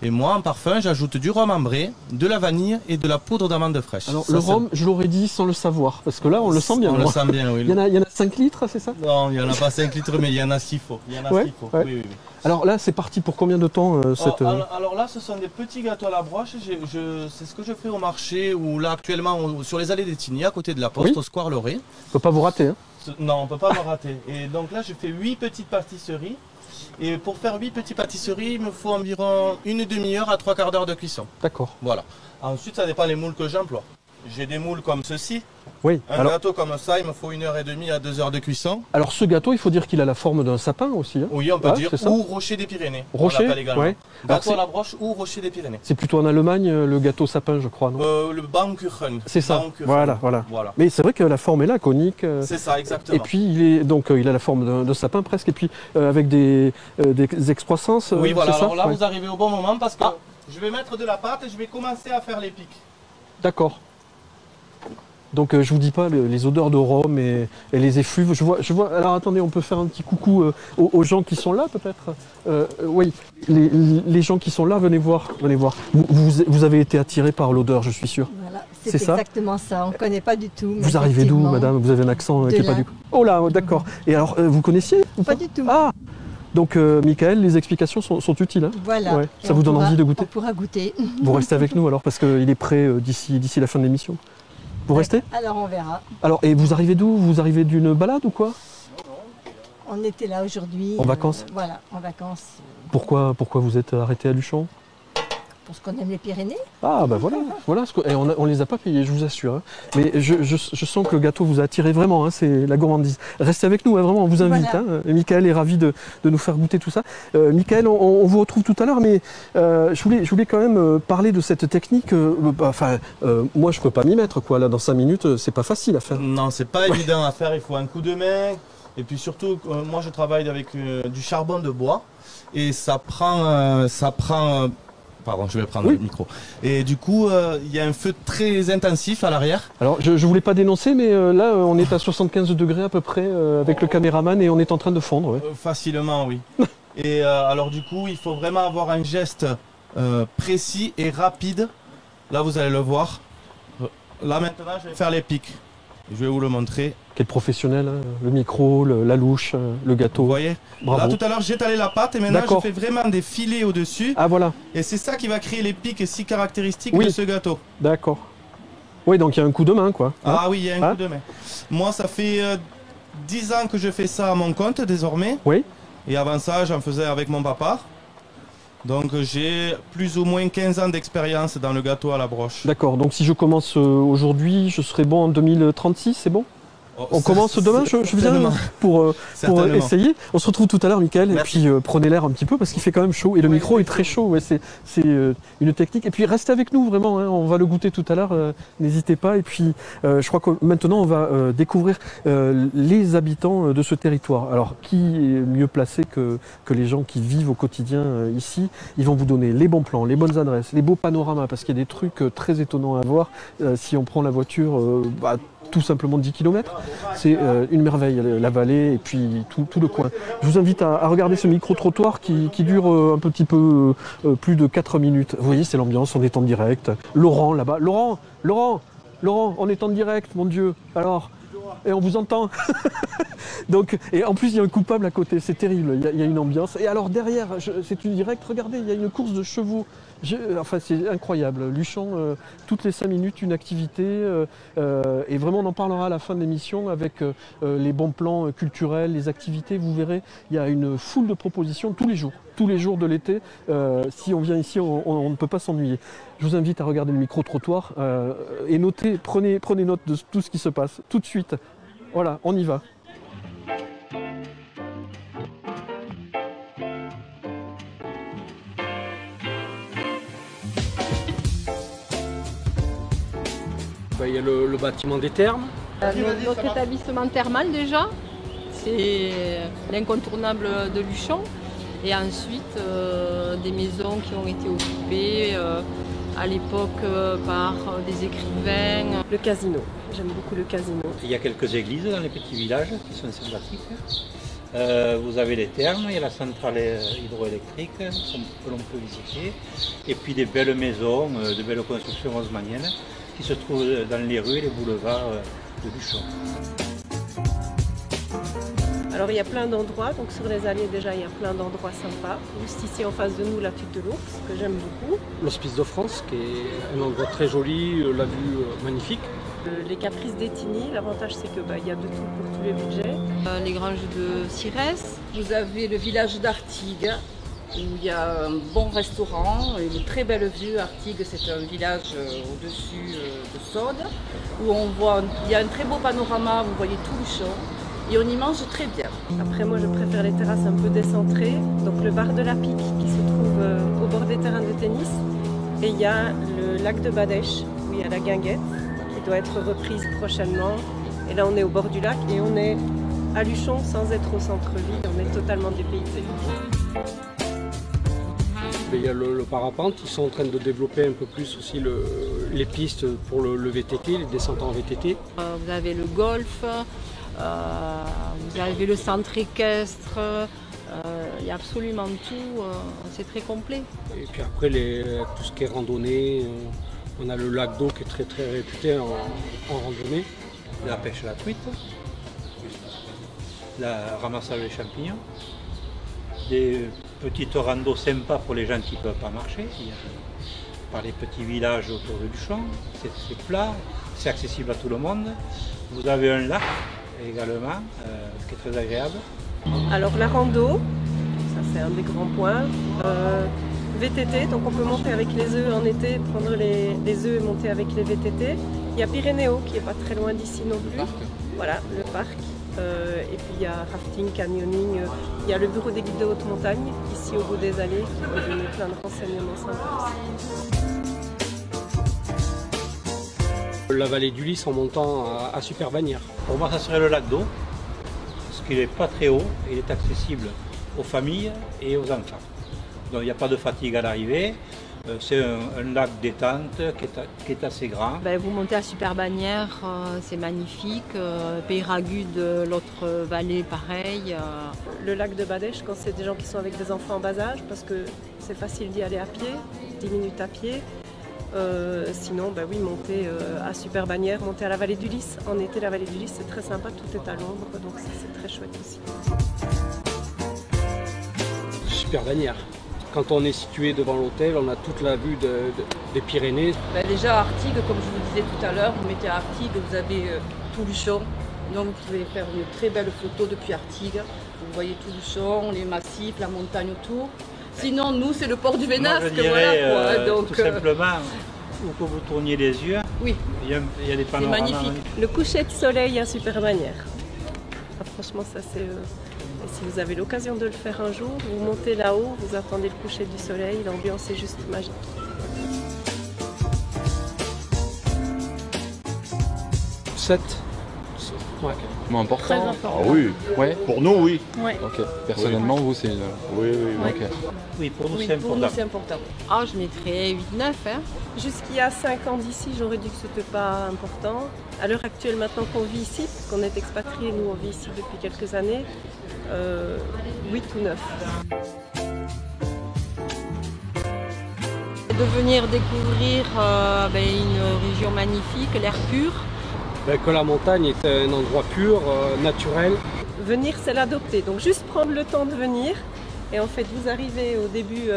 Et moi, en parfum, j'ajoute du rhum ambré, de la vanille et de la poudre d'amande fraîche. Alors le rhum, je l'aurais dit sans le savoir, parce que là, on le sent bien. On le sent bien, oui. Il y en a 5 litres, c'est ça? Non, il n'y en a pas 5 litres, mais il y en a 6 faut. Il y en a 6 faut. Ouais. Oui. Alors là, c'est parti pour combien de temps cette... alors là, ce sont des petits gâteaux à la broche. C'est ce que je fais au marché, ou là actuellement, sur les allées des Tignes, à côté de la Poste, au Square Loré. On ne peut pas vous rater. Hein. Non, on ne peut pas me rater. Et donc là, je fais 8 petites pâtisseries. Et pour faire 8 petites pâtisseries, il me faut environ une demi-heure à 3/4 d'heure de cuisson. D'accord. Voilà. Ensuite, ça dépend des moules que j'emploie. J'ai des moules comme ceci. Oui. Un gâteau comme ça, il me faut 1h30 à 2 heures de cuisson. Alors ce gâteau, il faut dire qu'il a la forme d'un sapin aussi. Hein. Oui, on peut dire, ou rocher des Pyrénées. Rocher, ouais. Gâteau à la broche ou rocher des Pyrénées. C'est plutôt en Allemagne le gâteau sapin, je crois, non? Le Baumkuchen. C'est ça. Voilà. Mais c'est vrai que la forme est là, conique. C'est ça, exactement. Et puis il a la forme d'un sapin presque, et puis avec des excroissances. Oui, voilà. Alors là, vous arrivez au bon moment parce que je vais mettre de la pâte et je vais commencer à faire les pics. D'accord. Donc je vous dis pas les odeurs de rhum et les effluves. Je vois. Alors attendez, on peut faire un petit coucou aux gens qui sont là peut-être. Oui, les gens qui sont là, venez voir. Vous avez été attirés par l'odeur, je suis sûr. Voilà, c'est exactement ça. On ne connaît pas du tout. Vous arrivez d'où, madame? Vous avez un accent qui n'est pas du tout. Oh là, d'accord. Et alors, vous connaissiez ou pas du tout. Ah. Donc, Michael, les explications sont utiles. Hein, voilà. Ouais. Ça vous donne envie de goûter? On pourra goûter. Vous restez avec nous alors, parce qu'il est prêt d'ici la fin de l'émission. Vous restez? Alors on verra. Alors, et vous arrivez d'où? Vous arrivez d'une balade ou quoi? On était là aujourd'hui. En vacances? Voilà, en vacances. Pourquoi vous êtes arrêté à Luchon? Parce qu'on aime les Pyrénées. Ah bah voilà. Et on les a pas payés, je vous assure. Hein. Mais je sens que le gâteau vous a attiré vraiment, hein, c'est la gourmandise. Restez avec nous, hein, vraiment, on vous invite. Voilà. Hein. Michael est ravi de nous faire goûter tout ça. Michael, on vous retrouve tout à l'heure, mais je voulais quand même parler de cette technique. Moi, je peux pas m'y mettre, quoi. Là, dans 5 minutes, c'est pas facile à faire. Non, c'est pas évident à faire, il faut un coup de main. Et puis surtout, moi, je travaille avec du charbon de bois. Et ça prend pardon, je vais prendre le micro. Et du coup, il y a un feu très intensif à l'arrière. Alors, je ne voulais pas dénoncer, mais là, on est à 75 degrés à peu près avec le caméraman et on est en train de fondre. Ouais. Facilement, oui. Et alors, du coup, il faut vraiment avoir un geste précis et rapide. Là, vous allez le voir. Là, maintenant, je vais faire les pics. Je vais vous le montrer. Quel professionnel, hein. Le micro, la louche, le gâteau. Vous voyez? Bravo. Là, tout à l'heure, j'ai étalé la pâte et maintenant, je fais vraiment des filets au-dessus. Ah, voilà. Et c'est ça qui va créer les pics si caractéristiques de ce gâteau. D'accord. Oui, donc il y a un coup de main, quoi. Ah oui, il y a un coup de main. Moi, ça fait 10 ans que je fais ça à mon compte, désormais. Oui. Et avant ça, j'en faisais avec mon papa. Donc j'ai plus ou moins 15 ans d'expérience dans le gâteau à la broche. D'accord, donc si je commence aujourd'hui, je serai bon en 2036, c'est bon? On commence demain, je viens pour essayer. On se retrouve tout à l'heure, Michael, et puis prenez l'air un petit peu parce qu'il fait quand même chaud et le micro est très chaud. Ouais, c'est une technique. Et puis restez avec nous vraiment, hein, on va le goûter tout à l'heure, n'hésitez pas. Et puis je crois que maintenant on va découvrir les habitants de ce territoire. Alors qui est mieux placé que les gens qui vivent au quotidien ici? Ils vont vous donner les bons plans, les bonnes adresses, les beaux panoramas parce qu'il y a des trucs très étonnants à voir si on prend la voiture. Tout simplement 10 km. C'est une merveille, la vallée et puis tout le coin. Je vous invite à regarder ce micro-trottoir qui dure un petit peu plus de 4 minutes. Vous voyez, c'est l'ambiance, on est en direct. Laurent, là-bas. Laurent, on est en direct, mon Dieu. Alors, et on vous entend. Donc, et en plus, il y a un coupable à côté, c'est terrible, il y a une ambiance. Et alors derrière, c'est une direct, regardez, il y a une course de chevaux. Enfin, c'est incroyable. Luchon, toutes les 5 minutes, une activité. Et vraiment, on en parlera à la fin de l'émission avec les bons plans culturels, les activités. Vous verrez, il y a une foule de propositions tous les jours de l'été. Si on vient ici, on ne peut pas s'ennuyer. Je vous invite à regarder le micro-trottoir et notez, prenez note de tout ce qui se passe tout de suite. Voilà, on y va. Il y a le bâtiment des thermes. Notre établissement thermal déjà, c'est l'incontournable de Luchon. Et ensuite, des maisons qui ont été occupées à l'époque par des écrivains. Le casino, j'aime beaucoup le casino. Il y a quelques églises dans les petits villages qui sont sympathiques. Vous avez les thermes, il y a la centrale hydroélectrique que l'on peut visiter. Et puis des belles maisons, de belles constructions haussmanniennes qui se trouvent dans les rues et les boulevards de Luchon. Alors il y a plein d'endroits, donc sur les allées déjà il y a plein d'endroits sympas. Juste ici en face de nous la Tuque de l'Ours, que j'aime beaucoup. L'Hospice de France, qui est un endroit très joli, la vue magnifique. Les Caprices d'Étigny, l'avantage c'est que y a de tout pour tous les budgets. Les granges de Cirès. Vous avez le village d'Artigues, où il y a un bon restaurant, une très belle vue. Artigues, c'est un village au-dessus de Saude, où il y a un très beau panorama, vous voyez tout Luchon. Et on y mange très bien. Après moi je préfère les terrasses un peu décentrées. Donc le bar de la Pique qui se trouve au bord des terrains de tennis. Et il y a le lac de Badèche où il y a la guinguette qui doit être reprise prochainement. Et là on est au bord du lac et on est à Luchon sans être au centre-ville. On est totalement dépaysé. Il y a le parapente, ils sont en train de développer un peu plus aussi les pistes pour le VTT, les descentes en VTT. Vous avez le golf. Vous avez le centre équestre, il y a absolument tout, c'est très complet. Et puis après, tout ce qui est randonnée, on a le lac d'eau qui est très très réputé en randonnée. La pêche à la truite, le ramassage des champignons, des petites randos sympas pour les gens qui ne peuvent pas marcher, par les petits villages autour de Luchon, c'est plat, c'est accessible à tout le monde. Vous avez un lac également, qui est très agréable. Alors la rando, ça c'est un des grands points. VTT, donc on peut monter avec les œufs en été, prendre les œufs et monter avec les VTT. Il y a Pyrénéo qui n'est pas très loin d'ici non plus. Voilà, le parc. Et puis il y a rafting, canyoning. Il y a le bureau des guides de haute montagne, ici au bout des allées, qui peut donner plein de renseignements sympas aussi. La vallée du Lys en montant à Super-Bagnères. Pour moi, ça serait le lac d'eau, parce qu'il n'est pas très haut, il est accessible aux familles et aux enfants. Donc il n'y a pas de fatigue à l'arrivée. C'est un lac détente qui est assez grand. Vous montez à Super-Bagnères, c'est magnifique. Peyragudes, l'autre vallée, pareil. Le lac de Badèche, quand c'est des gens qui sont avec des enfants en bas âge, parce que c'est facile d'y aller à pied, 10 minutes à pied. Sinon, oui, monter à Super-Bagnères, monter à la vallée du Lys. En été, la vallée du Lys, c'est très sympa, tout est à l'ombre, donc ça, c'est très chouette aussi. Super-Bagnères. Quand on est situé devant l'hôtel, on a toute la vue des Pyrénées. Déjà à Artigues, comme je vous disais tout à l'heure, vous mettez à Artigues, vous avez tout Luchon. Donc vous pouvez faire une très belle photo depuis Artigues. Vous voyez tout Luchon, les massifs, la montagne autour. Sinon, nous, c'est le port du Vénasque. Moi, je dirais, donc, tout simplement, où que vous tourniez les yeux, oui. il y a des panoramas. C'est magnifique. Le coucher de soleil à Super-Bagnères. Franchement, ça c'est... si vous avez l'occasion de le faire un jour, vous montez là-haut, vous attendez le coucher du soleil, l'ambiance est juste magique. Ouais. Important. Très important. Ah oui. Ouais. Pour nous, oui. Ouais. Ok. Personnellement, vous, c'est... Oui, oui, oui. Okay. Oui, pour nous, oui, c'est important. C'est important. Ah, je mettrais 8-9. Hein. Jusqu'il y a 5 ans d'ici, j'aurais dit que c'était pas important. À l'heure actuelle, maintenant qu'on vit ici, parce qu'on est expatriés, nous on vit ici depuis quelques années, 8 ou 9. De venir découvrir une région magnifique, l'air pur. Que la montagne est un endroit pur, naturel. Venir, c'est l'adopter. Donc juste prendre le temps de venir. Et en fait, vous arrivez au début,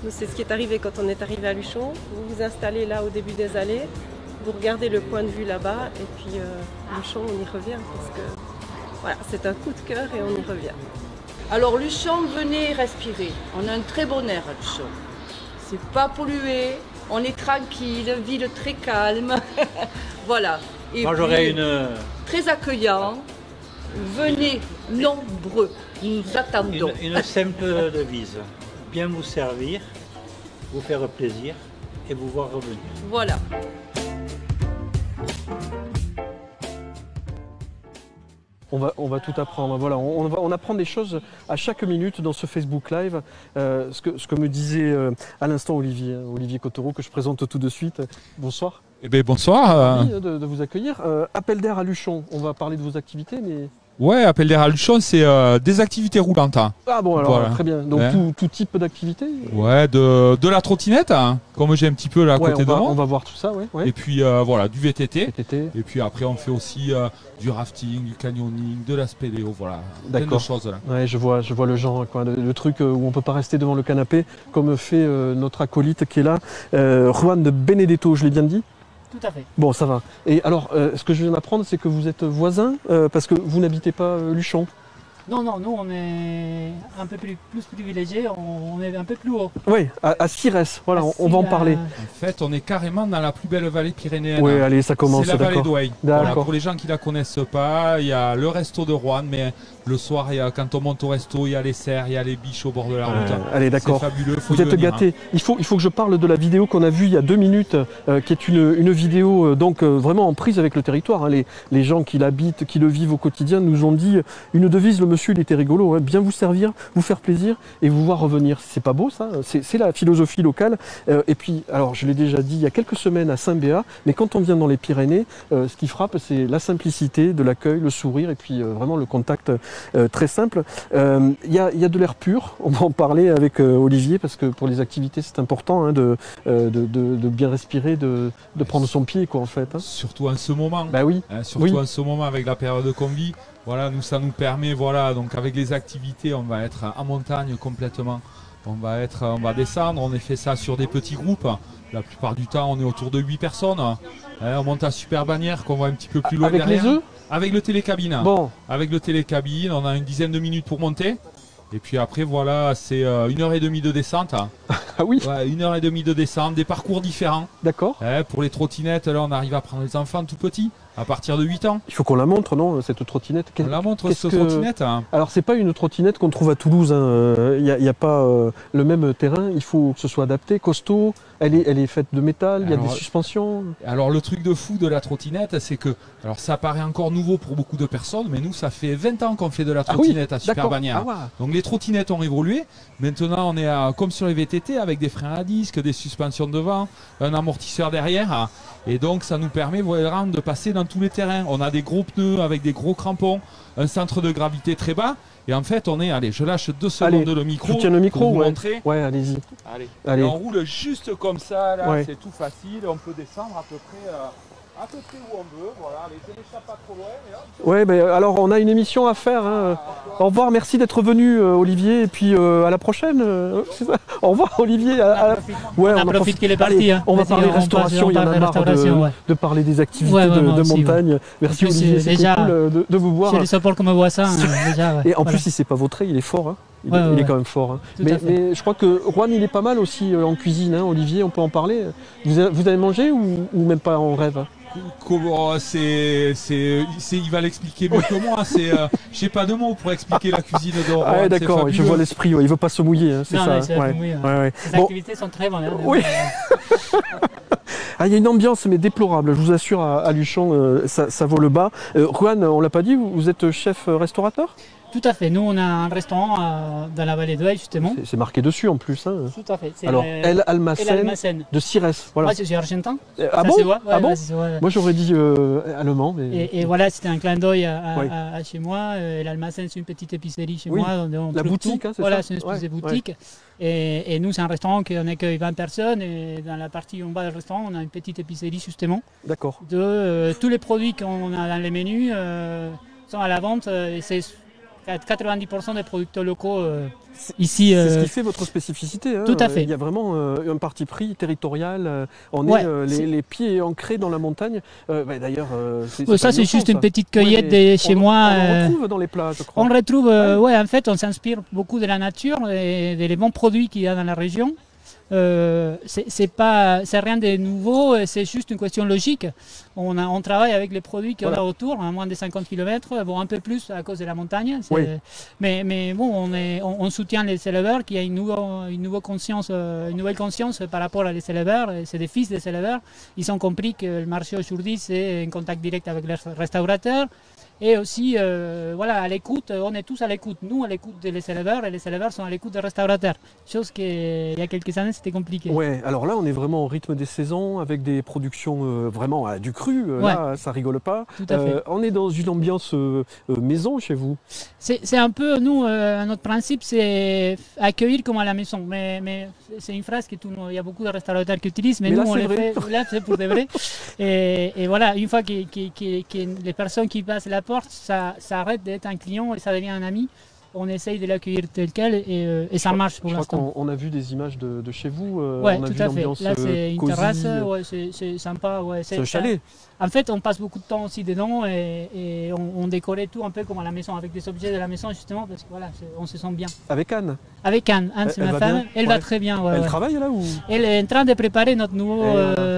nous c'est ce qui est arrivé quand on est arrivé à Luchon. Vous vous installez là au début des allées. Vous regardez le point de vue là-bas. Et puis Luchon, on y revient. Parce que voilà, c'est un coup de cœur et on y revient. Alors Luchon, venez respirer. On a un très bon air à Luchon. C'est pas pollué. On est tranquille, ville très calme. Voilà. Et moi, j'aurais une... Très accueillant. Venez nombreux. Nous attendons. Une simple devise. Bien vous servir, vous faire plaisir et vous voir revenir. Voilà. On va tout apprendre. Voilà, on apprend des choses à chaque minute dans ce Facebook Live. Ce que me disait à l'instant Olivier Cottereau, que je présente tout de suite. Bonsoir. Eh bien, bonsoir. Ravi de vous accueillir. Appel d'air à Luchon. On va parler de vos activités, mais... Ouais, appel d'air à Luchon, c'est des activités roulantes. Hein. Ah bon, alors voilà. Très bien. Donc ouais. tout type d'activité. Ouais, de la trottinette, hein, comme j'ai un petit peu là à côté de moi. On va voir tout ça, ouais. Et puis voilà, du VTT. Et puis après, on fait aussi du rafting, du canyoning, de la spéléo, voilà. D'accord. Plein de choses là. Ouais, je vois le genre, quoi, le truc où on peut pas rester devant le canapé, comme fait notre acolyte qui est là, Juan de Benedetto, je l'ai bien dit. Tout à fait. Bon, ça va. Et alors, ce que je viens d'apprendre, c'est que vous êtes voisins, parce que vous n'habitez pas Luchon. Non, nous on est un peu plus privilégiés, on est un peu plus haut. Oui, à Sires, voilà, on va en parler. En fait, on est carrément dans la plus belle vallée pyrénéenne. Oui, allez, ça commence, c'est la vallée d'Ouai. D'accord. Voilà, pour les gens qui ne la connaissent pas, il y a le resto de Rouen, mais le soir, quand on monte au resto, il y a les cerfs, il y a les biches au bord de la route. Allez, d'accord. C'est fabuleux, vous êtes gâtés. Hein. Il faut que je parle de la vidéo qu'on a vue il y a 2 minutes, qui est une vidéo vraiment en prise avec le territoire. Hein. Les gens qui l'habitent, qui le vivent au quotidien, nous ont dit une devise, le monsieur, il était rigolo. Bien vous servir, vous faire plaisir et vous voir revenir. C'est pas beau ça? C'est la philosophie locale. Et puis, alors je l'ai déjà dit il y a quelques semaines à Saint-Béat, mais quand on vient dans les Pyrénées, ce qui frappe, c'est la simplicité de l'accueil, le sourire et puis vraiment le contact très simple. Il y a de l'air pur, on va en parler avec Olivier parce que pour les activités c'est important hein, de bien respirer, de prendre son pied quoi en fait. Hein. Surtout en ce moment. Bah oui. Surtout en ce moment avec la période qu'on vit. Voilà, nous ça nous permet, voilà, donc avec les activités, on va être en montagne complètement. On va descendre, on fait ça sur des petits groupes. La plupart du temps, on est autour de 8 personnes. On monte à Super Bannière qu'on voit un petit peu plus loin avec derrière. Les œufs avec le télécabine. Bon. Avec le télécabine, on a une dizaine de minutes pour monter. Et puis après, voilà, c'est 1h30 de descente. Ah oui. Ouais, 1h30 de descente, des parcours différents. D'accord. Pour les trottinettes, là, on arrive à prendre les enfants tout petits. À partir de 8 ans. Il faut qu'on la montre, non, cette trottinette? On la montre, cette trottinette. Hein. Alors, c'est pas une trottinette qu'on trouve à Toulouse. Il n'y a pas le même terrain. Il faut que ce soit adapté, costaud. Elle est faite de métal, il y a des suspensions. Alors, le truc de fou de la trottinette, c'est que alors ça paraît encore nouveau pour beaucoup de personnes, mais nous, ça fait 20 ans qu'on fait de la trottinette à Super Bannière. Donc, les trottinettes ont évolué. Maintenant, on est comme sur les VTT avec des freins à disque, des suspensions devant, un amortisseur derrière. Et donc, ça nous permet vraiment de passer dans tous les terrains. On a des gros pneus avec des gros crampons, un centre de gravité très bas. Et en fait, allez, je lâche 2 secondes le micro. Je tiens le micro, pour vous montrer. Ouais, allez-y. Allez. Et on roule juste comme ça, là, ouais. C'est tout facile. On peut descendre à peu près où on veut. Voilà, allez, je n'échappe pas trop loin. Ouais, ben alors on a une émission à faire. Hein. Au revoir, merci d'être venu, Olivier, et puis à la prochaine. Au revoir, Olivier. Ouais, on en profite qu'il est parti. Hein. On va parler restauration. Il y en a marre de parler des activités de montagne. Merci Olivier, c'est cool de vous voir. C'est les seuls qu'on me voit ça. Déjà, et en plus, il s'est pas vautré, il est fort. Hein. Il est quand même fort. Hein. Mais je crois que Juan, il est pas mal aussi en cuisine. Hein. Olivier, on peut en parler. Vous avez mangé ou même pas en rêve? Comment il va l'expliquer mieux que moi. J'ai pas de mots pour expliquer la cuisine de Rouen. Ah, d'accord, je vois l'esprit. Il veut pas se mouiller. Hein, c'est ça. Les activités sont très bonnes. Hein, oui. Il y a une ambiance mais déplorable. Je vous assure à Luchon, ça vaut le bas. Juan, on l'a pas dit, vous êtes chef restaurateur? Tout à fait. Nous, on a un restaurant dans la vallée d'Ouai, justement. C'est marqué dessus en plus. Hein. Tout à fait. Alors, El Almacén de Sires. Voilà. Ouais, c'est argentin. Ah bon, bon Moi, j'aurais dit allemand. Mais... Et voilà, c'était un clin d'œil à chez moi. El Almacén, c'est une petite épicerie chez moi. La boutique, hein, c'est ça? Voilà, c'est une espèce de boutique. Et nous, c'est un restaurant qui accueille 20 personnes. Et dans la partie en bas du restaurant, on a une petite épicerie, justement. D'accord. Tous les produits qu'on a dans les menus sont à la vente. Et c'est 90% des producteurs locaux ici. C'est ce qui fait votre spécificité. Hein. Tout à fait. Il y a vraiment un parti pris territorial. On est les pieds ancrés dans la montagne. D'ailleurs, ça c'est juste une petite cueillette de chez moi. On le retrouve dans les plats, je crois. On le retrouve. En fait, on s'inspire beaucoup de la nature et des bons produits qu'il y a dans la région. c'est rien de nouveau, c'est juste une question logique. On travaille avec les produits qu'il y a autour, à moins de 50 km, bon, un peu plus à cause de la montagne. Mais bon, on soutient les éleveurs qui ont une nouvelle conscience par rapport à les éleveurs. C'est des fils des éleveurs. Ils ont compris que le marché aujourd'hui, c'est un contact direct avec les restaurateurs. Et aussi, voilà, à l'écoute, on est tous à l'écoute. Nous, à l'écoute des éleveurs, et les éleveurs sont à l'écoute des restaurateurs. Chose qu'il y a quelques années, c'était compliqué. Ouais, alors là, on est vraiment au rythme des saisons, avec des productions vraiment du cru. Là, ça rigole pas. Tout à fait. On est dans une ambiance maison chez vous. C'est un peu, nous, notre principe, c'est accueillir comme à la maison. Mais c'est une phrase que il y a beaucoup de restaurateurs qui utilisent, mais nous, on le fait, là, c'est pour de vrai. Et voilà, une fois que les personnes qui passent la porte, ça arrête d'être un client et ça devient un ami. On essaye de l'accueillir tel quel et ça marche pour l'instant. Je crois qu'on a vu des images de chez vous. Ouais, on a tout vu à fait. Là, c'est une terrasse, c'est sympa. Ouais, c'est un chalet. En fait, on passe beaucoup de temps aussi dedans et on décorait tout un peu comme à la maison, avec des objets de la maison justement, parce que voilà, on se sent bien. Avec Anne Avec Anne, c'est ma femme. Elle va très bien. Elle travaille là ou Elle est en train de préparer notre nouveau.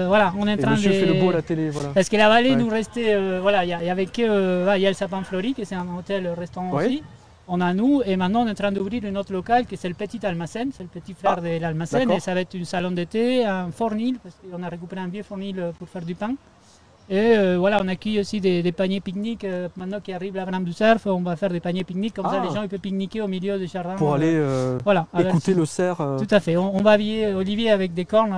Voilà, on est en train monsieur fait le beau à la télé, voilà. Parce que la vallée nous restait, voilà, il y avait que, il y a le Sapin Fleuri, qui c'est un hôtel-restaurant aussi. On a nous, et maintenant on est en train d'ouvrir une autre local, qui c'est le Petit Almacène, c'est le petit frère de l'Almacène, et ça va être un salon d'été, un fournil, parce qu'on a récupéré un vieux fournil pour faire du pain. Et voilà, on accueille aussi des paniers pique-nique. Maintenant qu'il arrive la Brame du Cerf, on va faire des paniers pique-nique, comme ça les gens ils peuvent pique-niquer au milieu du jardin. Pour aller voilà, écouter le cerf. Tout à fait, on va habiller Olivier avec des cornes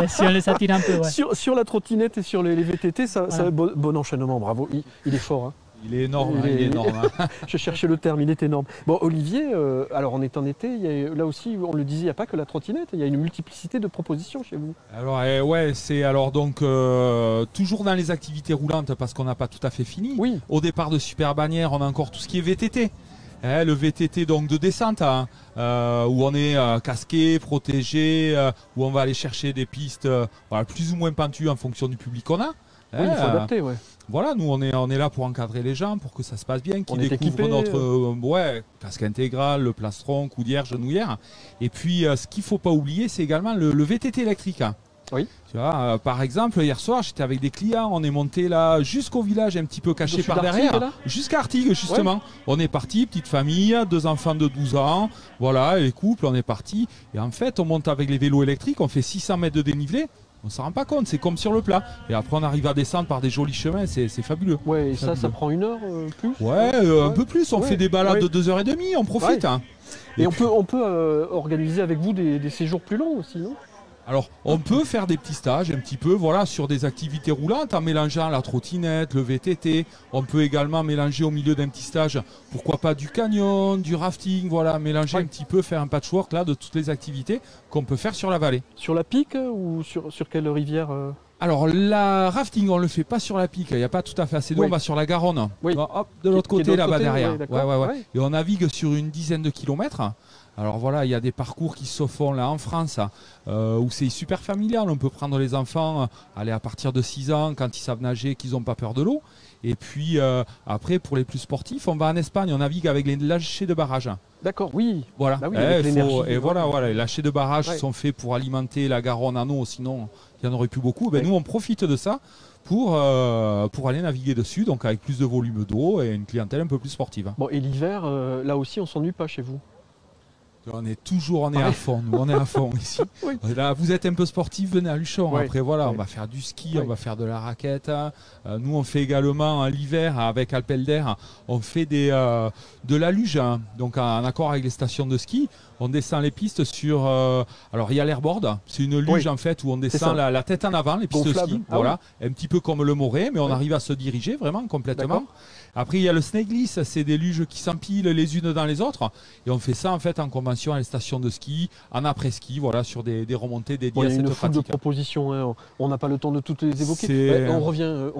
si on les attire un peu. Ouais. Sur la trottinette et sur les VTT, ça bon enchaînement, bravo, il est fort. Hein. Il est énorme, il est énorme. Je cherchais le terme, il est énorme. Bon, Olivier, alors on est en été, là aussi, on le disait, il n'y a pas que la trottinette, il y a une multiplicité de propositions chez vous. Alors, ouais, c'est alors donc toujours dans les activités roulantes parce qu'on n'a pas tout à fait fini. Oui. Au départ de Super Bannière, on a encore tout ce qui est VTT. Le VTT donc de descente, hein, où on est casqué, protégé, où on va aller chercher des pistes voilà, plus ou moins pentues en fonction du public qu'on a. Oui, il faut adapter, ouais. Voilà, nous on est là pour encadrer les gens, pour que ça se passe bien, qu'ils découvrent notre casque intégral, le plastron, coudière, genouillère. Et puis ce qu'il ne faut pas oublier, c'est également le VTT électrique. Hein. Oui. Tu vois, par exemple, hier soir, j'étais avec des clients, on est monté là jusqu'au village un petit peu caché par derrière, jusqu'à Artigues justement. Ouais. On est parti, petite famille, 2 enfants de 12 ans, voilà, les couples, on est parti. Et en fait, on monte avec les vélos électriques, on fait 600 mètres de dénivelé. On ne s'en rend pas compte, c'est comme sur le plat. Et après, on arrive à descendre par des jolis chemins, c'est fabuleux. Ouais, et ça prend 1 heure plus. Ouais, un peu plus. On fait des balades de 2h30, on profite. Ouais. Hein. Et on peut organiser avec vous des séjours plus longs aussi, non ? Alors, on peut faire des petits stages un petit peu voilà, sur des activités roulantes en mélangeant la trottinette, le VTT. On peut également mélanger au milieu d'un petit stage, pourquoi pas du canyon, du rafting, voilà, mélanger un petit peu, faire un patchwork là, de toutes les activités qu'on peut faire sur la vallée. Sur la Pique ou sur quelle rivière Alors, la rafting, on ne le fait pas sur la Pique, il n'y a pas tout à fait assez d'eau, on va sur la Garonne. Oui. Hop, de l'autre côté, là-bas derrière. Ouais. Et on navigue sur une dizaine de kilomètres. Alors voilà, il y a des parcours qui se font là en France où c'est super familial. On peut prendre les enfants, aller à partir de 6 ans quand ils savent nager, qu'ils n'ont pas peur de l'eau. Et puis après, pour les plus sportifs, on va en Espagne, on navigue avec les lâchers de barrage. D'accord, oui. Voilà. Bah oui, avec l'énergie. Et voilà, les lâchers de barrage sont faits pour alimenter la Garonne en eau, sinon il n'y en aurait plus beaucoup. Ben, nous, on profite de ça pour aller naviguer dessus, donc avec plus de volume d'eau et une clientèle un peu plus sportive. Bon, et l'hiver, là aussi, on ne s'ennuie pas chez vous? On est à fond, nous, on est à fond ici. Oui. Là, vous êtes un peu sportif, venez à Luchon. Oui. Après, voilà, on va faire du ski, on va faire de la raquette. Nous, on fait également l'hiver avec Alpelder, on fait de la luge, hein, donc en accord avec les stations de ski. On descend les pistes sur. Alors, il y a l'airboard, c'est une luge en fait où on descend la tête en avant, les pistes de ski. Voilà, un petit peu comme le Morée, mais on arrive à se diriger vraiment complètement. Après, il y a le snake glisse, c'est des luges qui s'empilent les unes dans les autres. Et on fait ça en fait en convention à les stations de ski, en après-ski, voilà, sur des remontées dédiées à cette pratique. Il y a une foule de propositions, hein. On n'a pas le temps de toutes les évoquer. On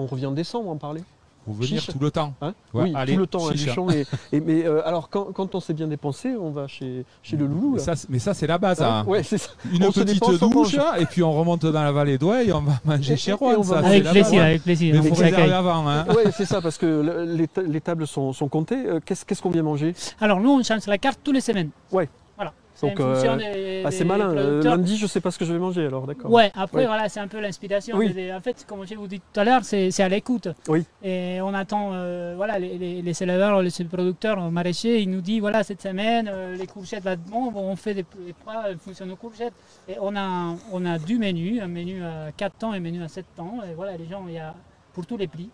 revient en décembre en parler. Pour venir tout le temps. Hein oui, allez, tout le temps à Luchon. Mais alors, quand on s'est bien dépensé, on va chez le loulou. Là. Mais ça, c'est la base. Hein. Ouais, c'est ça. Une petite douche, et puis on remonte dans la vallée d'Ouai et on va manger chez Rouen. Avec plaisir, avec plaisir. Mais il faut réserver avant. Hein. Oui, c'est ça, parce que les tables sont comptées. Qu'est-ce qu'on vient manger? Alors, nous, on change la carte tous les semaines. Ouais. Voilà. Donc c'est malin. Lundi, je ne sais pas ce que je vais manger alors, d'accord. Ouais, après voilà, c'est un peu l'inspiration. Oui. En fait, comme je vous dis tout à l'heure, c'est à l'écoute. Oui. Et on attend, voilà, les éleveurs, les producteurs maraîchers, ils nous disent voilà, cette semaine, les courgettes vont bon, on fait des plats en fonction de nos courgettes. Et on a deux menus, un menu à 4 temps et un menu à 7 temps. Et voilà, les gens, il y a pour tous les prix.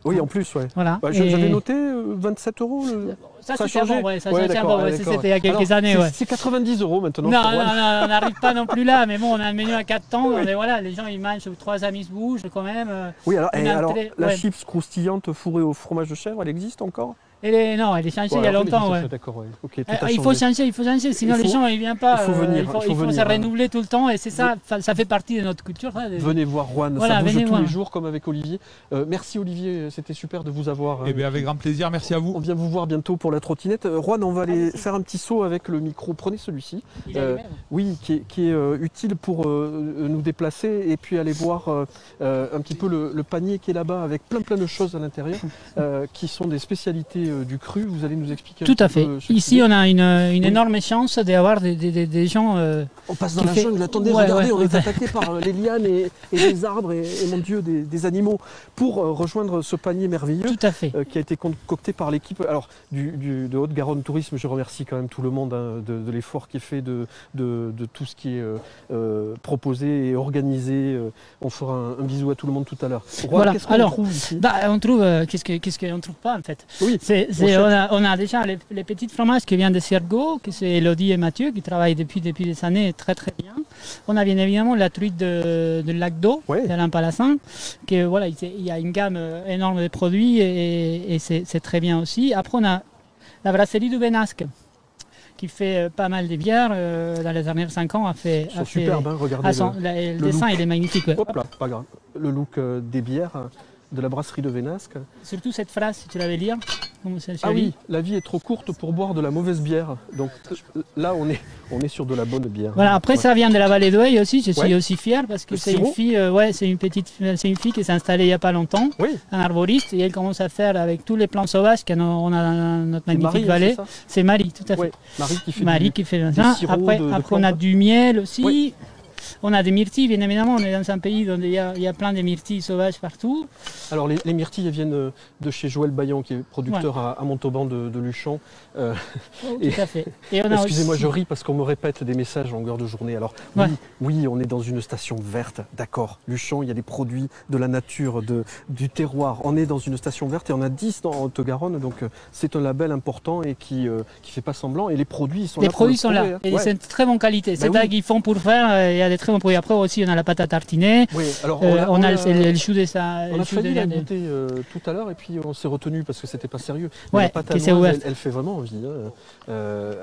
Oui, en plus, ouais. Voilà. Bah, j'avais noté 27 €. Ça a changé. Ouais, ça c'était il y a quelques années. C'est 90 € maintenant. Non, on n'arrive pas non plus là, mais bon, on a un menu à 4 temps. Oui. Voilà, les gens ils mangent, 3 amis se bougent quand même. Oui, alors la chips croustillante fourrée au fromage de chèvre, elle existe encore? Non, elle est changée il y a longtemps. Ouais. D'accord, ouais. Okay, il faut changer, sinon les gens ils viennent pas. Il faut se renouveler tout le temps et c'est ça, ça fait partie de notre culture. Venez voir Juan, voilà, ça bouge tous les jours comme avec Olivier. Merci Olivier, c'était super de vous avoir. Eh bien avec grand plaisir, merci à vous. On vient vous voir bientôt pour la trottinette. Juan, on va aller faire un petit saut avec le micro. Prenez celui-ci. Oui, qui est utile pour nous déplacer et puis aller voir un petit peu le panier qui est là-bas avec plein de choses à l'intérieur qui sont des spécialités du cru. Vous allez nous expliquer. Tout à fait. Ici, on a une énorme chance d'avoir des gens. On passe dans la jungle. Attendez, regardez, on est attaqué par les lianes et les arbres et mon Dieu, des animaux pour rejoindre ce panier merveilleux. Tout à fait. Qui a été concocté par l'équipe. Alors, de Haute-Garonne Tourisme, je remercie quand même tout le monde de l'effort qui est fait, de tout ce qui est proposé et organisé. On fera un bisou à tout le monde tout à l'heure. Voilà. Qu'est-ce qu'on trouve ici? On trouve qu'est-ce qu'on ne trouve pas en fait. Oui. On a déjà les petits fromages qui viennent de Siergo, que c'est Elodie et Mathieu qui travaillent depuis des années très bien. On a bien évidemment la truite de Lac d'Eau, d'Alain Palassin, que voilà, il y a une gamme énorme de produits et c'est très bien aussi. Après on a la brasserie du Benasque qui fait pas mal de bières. Dans les dernières 5 ans, Ils sont superbes, hein, regardez. Le dessin, il est magnifique. Ouais. Hop là, pas grave. Le look des bières de la brasserie de Vénasque. Surtout cette phrase, si tu l'avais lire. Oui, la vie est trop courte pour boire de la mauvaise bière. Donc là, on est sur de la bonne bière. Voilà, après ça vient de la vallée d'Oeil aussi. Je suis aussi fier parce que c'est une fille, c'est une fille qui s'est installée il n'y a pas longtemps, un arboriste, et elle commence à faire avec tous les plants sauvages qu'on a dans notre magnifique vallée. C'est Marie, tout à fait. Marie qui fait ça. Après, on a du miel aussi. Oui. On a des myrtilles, bien évidemment, on est dans un pays où il y a plein de myrtilles sauvages partout. Alors les myrtilles elles viennent de chez Joël Bayon, qui est producteur à Montauban de Luchon. Tout à fait. Excusez-moi, je ris parce qu'on me répète des messages en longueur de journée. Alors oui, on est dans une station verte, d'accord. Luchon, il y a des produits de la nature, du terroir. On est dans une station verte et on a 10 dans Haute-Garonne, donc c'est un label important et qui fait pas semblant. Et les produits sont là. Les produits sont là, et c'est de très bonne qualité. C'est ça qu'ils font pour faire. Il y a des très bons produits. Après aussi, on a la pâte à tartiner. Oui, alors on a le chou de ça. On a failli la goûter tout à l'heure et puis on s'est retenu parce que c'était pas sérieux. Mais la pâte à noix, elle fait vraiment envie.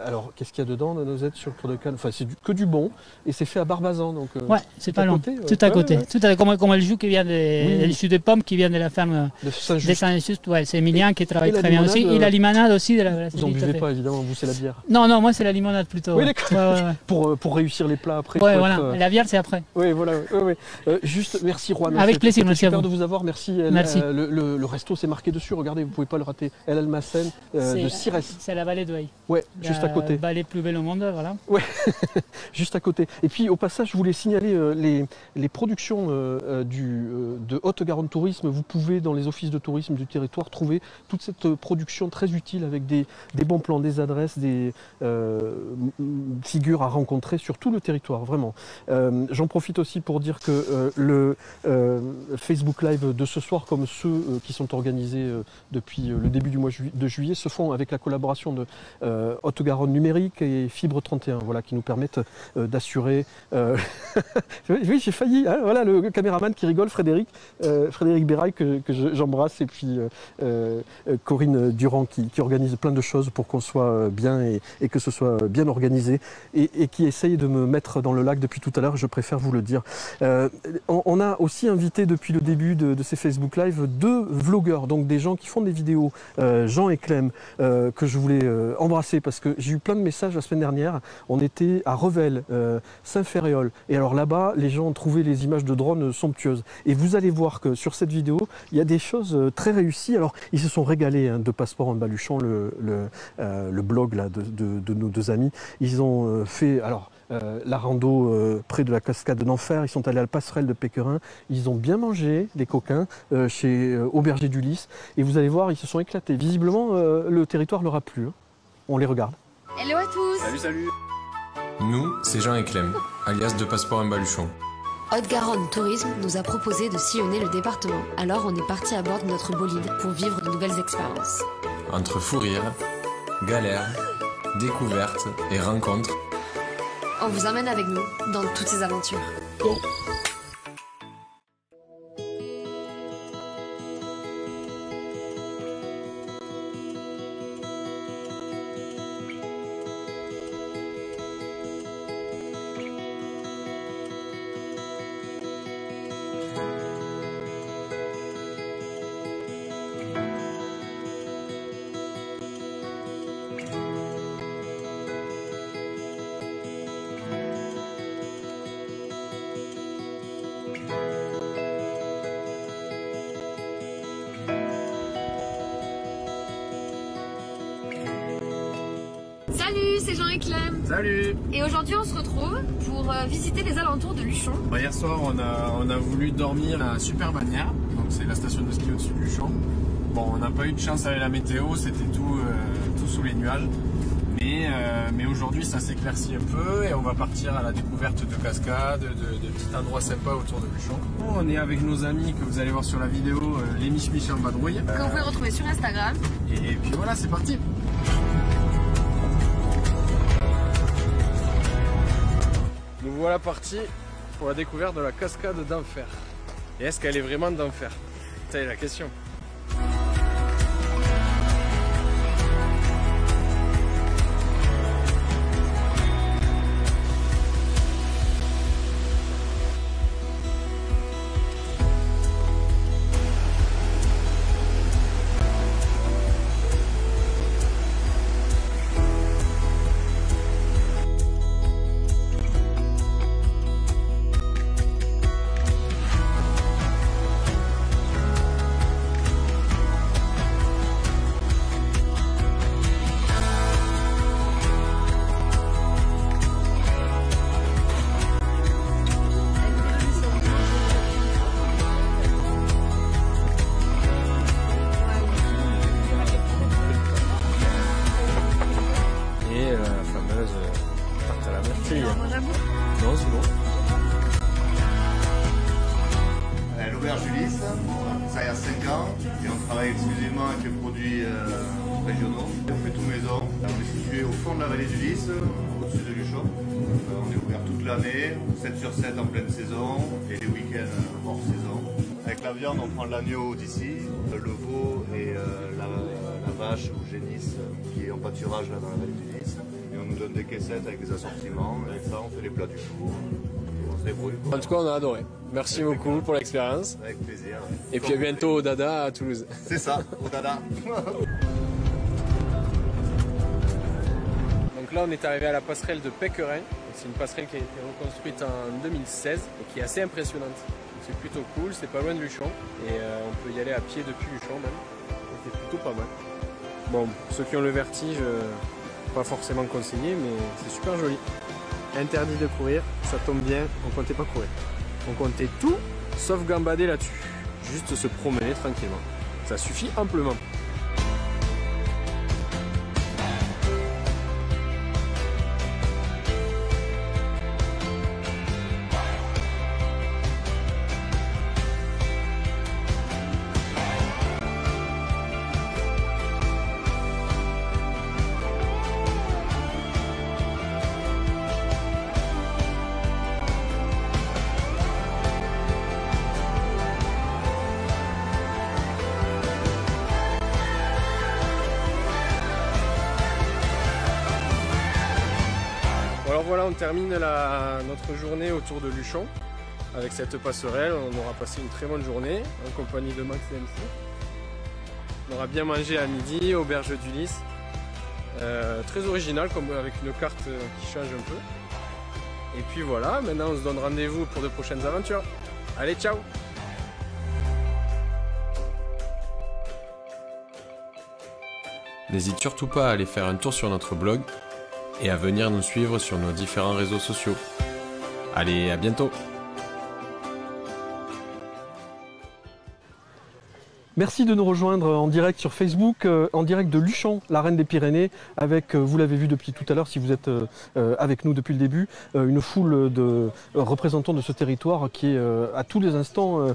Alors, qu'est-ce qu'il y a dedans? La noisette sur tour de canne. Enfin, c'est que du bon et c'est fait à Barbazan. Donc, c'est pas loin. Tout à côté. Tout à côté. Comme le jus qui vient le jus de pomme qui vient de la ferme de Saint-Just. C'est Emilien qui travaille très bien aussi. Et la limonade aussi de la. Vous n'en buvez pas évidemment. Vous c'est la bière. Non, moi c'est la limonade plutôt. Oui, d'accord. Pour réussir les plats après. La bière c'est après. Oui, voilà. Juste, merci Juan. Avec plaisir, merci à vous. Super de vous avoir, merci. Le resto, c'est marqué dessus, regardez, vous ne pouvez pas le rater. El Almacén de Cires. C'est la vallée d'Oeil. Ouais, juste à côté. La vallée plus belle au monde, voilà. Ouais, juste à côté. Et puis au passage, je voulais signaler les productions de Haute-Garonne Tourisme. Vous pouvez, dans les offices de tourisme du territoire, trouver toute cette production très utile avec des bons plans, des adresses, des figures à rencontrer sur tout le territoire, vraiment. J'en profite aussi pour dire que le Facebook Live de ce soir, comme ceux qui sont organisés depuis le début du mois de juillet, se font avec la collaboration de Haute-Garonne Numérique et Fibre 31, voilà, qui nous permettent d'assurer... oui, j'ai failli, hein, voilà le caméraman qui rigole, Frédéric Bérail, que j'embrasse, et puis Corinne Durand qui organise plein de choses pour qu'on soit bien et que ce soit bien organisé, et qui essaye de me mettre dans le lac depuis tout à l'heure. à l'heure, je préfère vous le dire. On a aussi invité depuis le début de ces Facebook Live 2 vlogueurs, donc des gens qui font des vidéos, Jean et Clem, que je voulais embrasser parce que j'ai eu plein de messages la semaine dernière. On était à Revel, Saint-Ferréol, et alors là-bas, les gens ont trouvé les images de drones somptueuses. Et vous allez voir que sur cette vidéo, il y a des choses très réussies. Alors, ils se sont régalés de Passeport en Baluchon, le blog là, de nos deux amis. Ils ont fait la rando près de la cascade d'Enfer. Ils sont allés à la passerelle de Péquerin. Ils ont bien mangé, les coquins, chez Auberger du Lys. Et vous allez voir, ils se sont éclatés. Visiblement, le territoire leur a plu. On les regarde. Hello à tous. Salut, salut. Nous, c'est Jean et Clem, alias de Passeport en Baluchon. Haute-Garonne Tourisme nous a proposé de sillonner le département. Alors on est parti à bord de notre bolide pour vivre de nouvelles expériences. Entre fou rire, galères, découvertes et rencontres, on vous emmène avec nous dans toutes ces aventures. Salut, c'est Jean et Clem. Salut. Et aujourd'hui on se retrouve pour visiter les alentours de Luchon. Hier soir on a voulu dormir à Super-Bagnères, donc c'est la station de ski au-dessus de Luchon. Bon, on n'a pas eu de chance avec la météo, c'était tout sous les nuages. Mais aujourd'hui ça s'éclaircit un peu et on va partir à la découverte de cascades, de petits endroits sympas autour de Luchon. On est avec nos amis que vous allez voir sur la vidéo, les Mich en vadrouille. Que vous pouvez retrouver sur Instagram. Et puis voilà, c'est parti. Nous voilà partis pour la découverte de la cascade d'Enfer. Et est-ce qu'elle est vraiment d'Enfer? C'est la question. Non, c'est bon. L'auberge du Lys, ça il y a 5 ans, et on travaille exclusivement avec les produits régionaux. On fait tout maison. On est situé au fond de la vallée du Lys, au-dessus de Luchon. On est ouvert toute l'année, 7 sur 7 en pleine saison, et les week-ends hors saison. Avec la viande, on prend l'agneau d'ici, le veau et la vache ou génisse qui est en pâturage là dans la vallée du Lys. Et on nous donne des caissettes avec des assortiments. Avec ça, on fait les plats du jour. On se débrouille. En tout cas, on a adoré. Merci beaucoup pour l'expérience. Avec plaisir. Et puis à bientôt au Dada à Toulouse. C'est ça, au Dada. Donc là, on est arrivé à la passerelle de Péquerin. C'est une passerelle qui a été reconstruite en 2016 et qui est assez impressionnante. C'est plutôt cool, c'est pas loin de Luchon. Et on peut y aller à pied depuis Luchon même. C'est plutôt pas mal. Bon, pour ceux qui ont le vertige, pas forcément conseillé, mais c'est super joli. Interdit de courir, ça tombe bien, on comptait pas courir. On comptait tout sauf gambader là-dessus. Juste se promener tranquillement. Ça suffit amplement. termine notre journée autour de Luchon avec cette passerelle. On aura passé une très bonne journée en compagnie de Max et MC. On aura bien mangé à midi, auberge d'Ulysse. Très original, comme avec une carte qui change un peu. Et puis voilà, maintenant on se donne rendez-vous pour de prochaines aventures. Allez, ciao! N'hésite surtout pas à aller faire un tour sur notre blog et à venir nous suivre sur nos différents réseaux sociaux. Allez, à bientôt! Merci de nous rejoindre en direct sur Facebook, en direct de Luchon, la Reine des Pyrénées, avec, vous l'avez vu depuis tout à l'heure, si vous êtes avec nous depuis le début, une foule de représentants de ce territoire qui est à tous les instants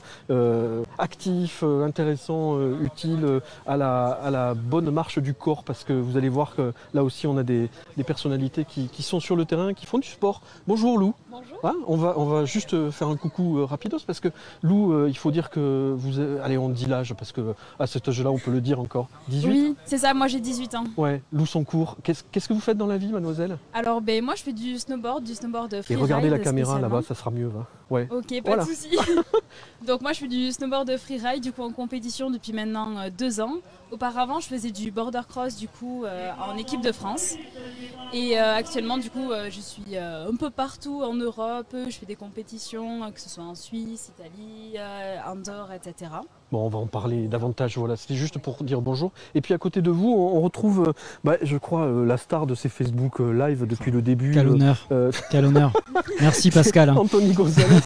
actif, intéressant, utile à la bonne marche du corps, parce que vous allez voir que là aussi on a des personnalités qui sont sur le terrain, qui font du sport. Bonjour Lou. Bonjour. Ah, on va juste faire un coucou rapidos, parce que Lou, il faut dire que vous... Allez, on dit l'âge, parce que à cet âge-là, on peut le dire encore. 18 ? Oui, c'est ça, moi j'ai 18 ans. Ouais, Lou Soncourt. Qu'est-ce que vous faites dans la vie, mademoiselle ? Alors, moi je fais du snowboard freeride. Et regardez la caméra là-bas, ça sera mieux. Hein. Ouais. Ok, pas de souci. Donc moi je fais du snowboard freeride, du coup en compétition depuis maintenant 2 ans. Auparavant, je faisais du border cross du coup en équipe de France. Et actuellement, du coup, je suis un peu partout en Europe. Je fais des compétitions, que ce soit en Suisse, Italie, Andorre, etc. Bon, on va en parler davantage. Voilà, c'était juste pour dire bonjour. Et puis à côté de vous, on retrouve, je crois, la star de ces Facebook Live depuis le début. Quel honneur. Quel honneur. Merci Pascal. Anthony Gonzalez.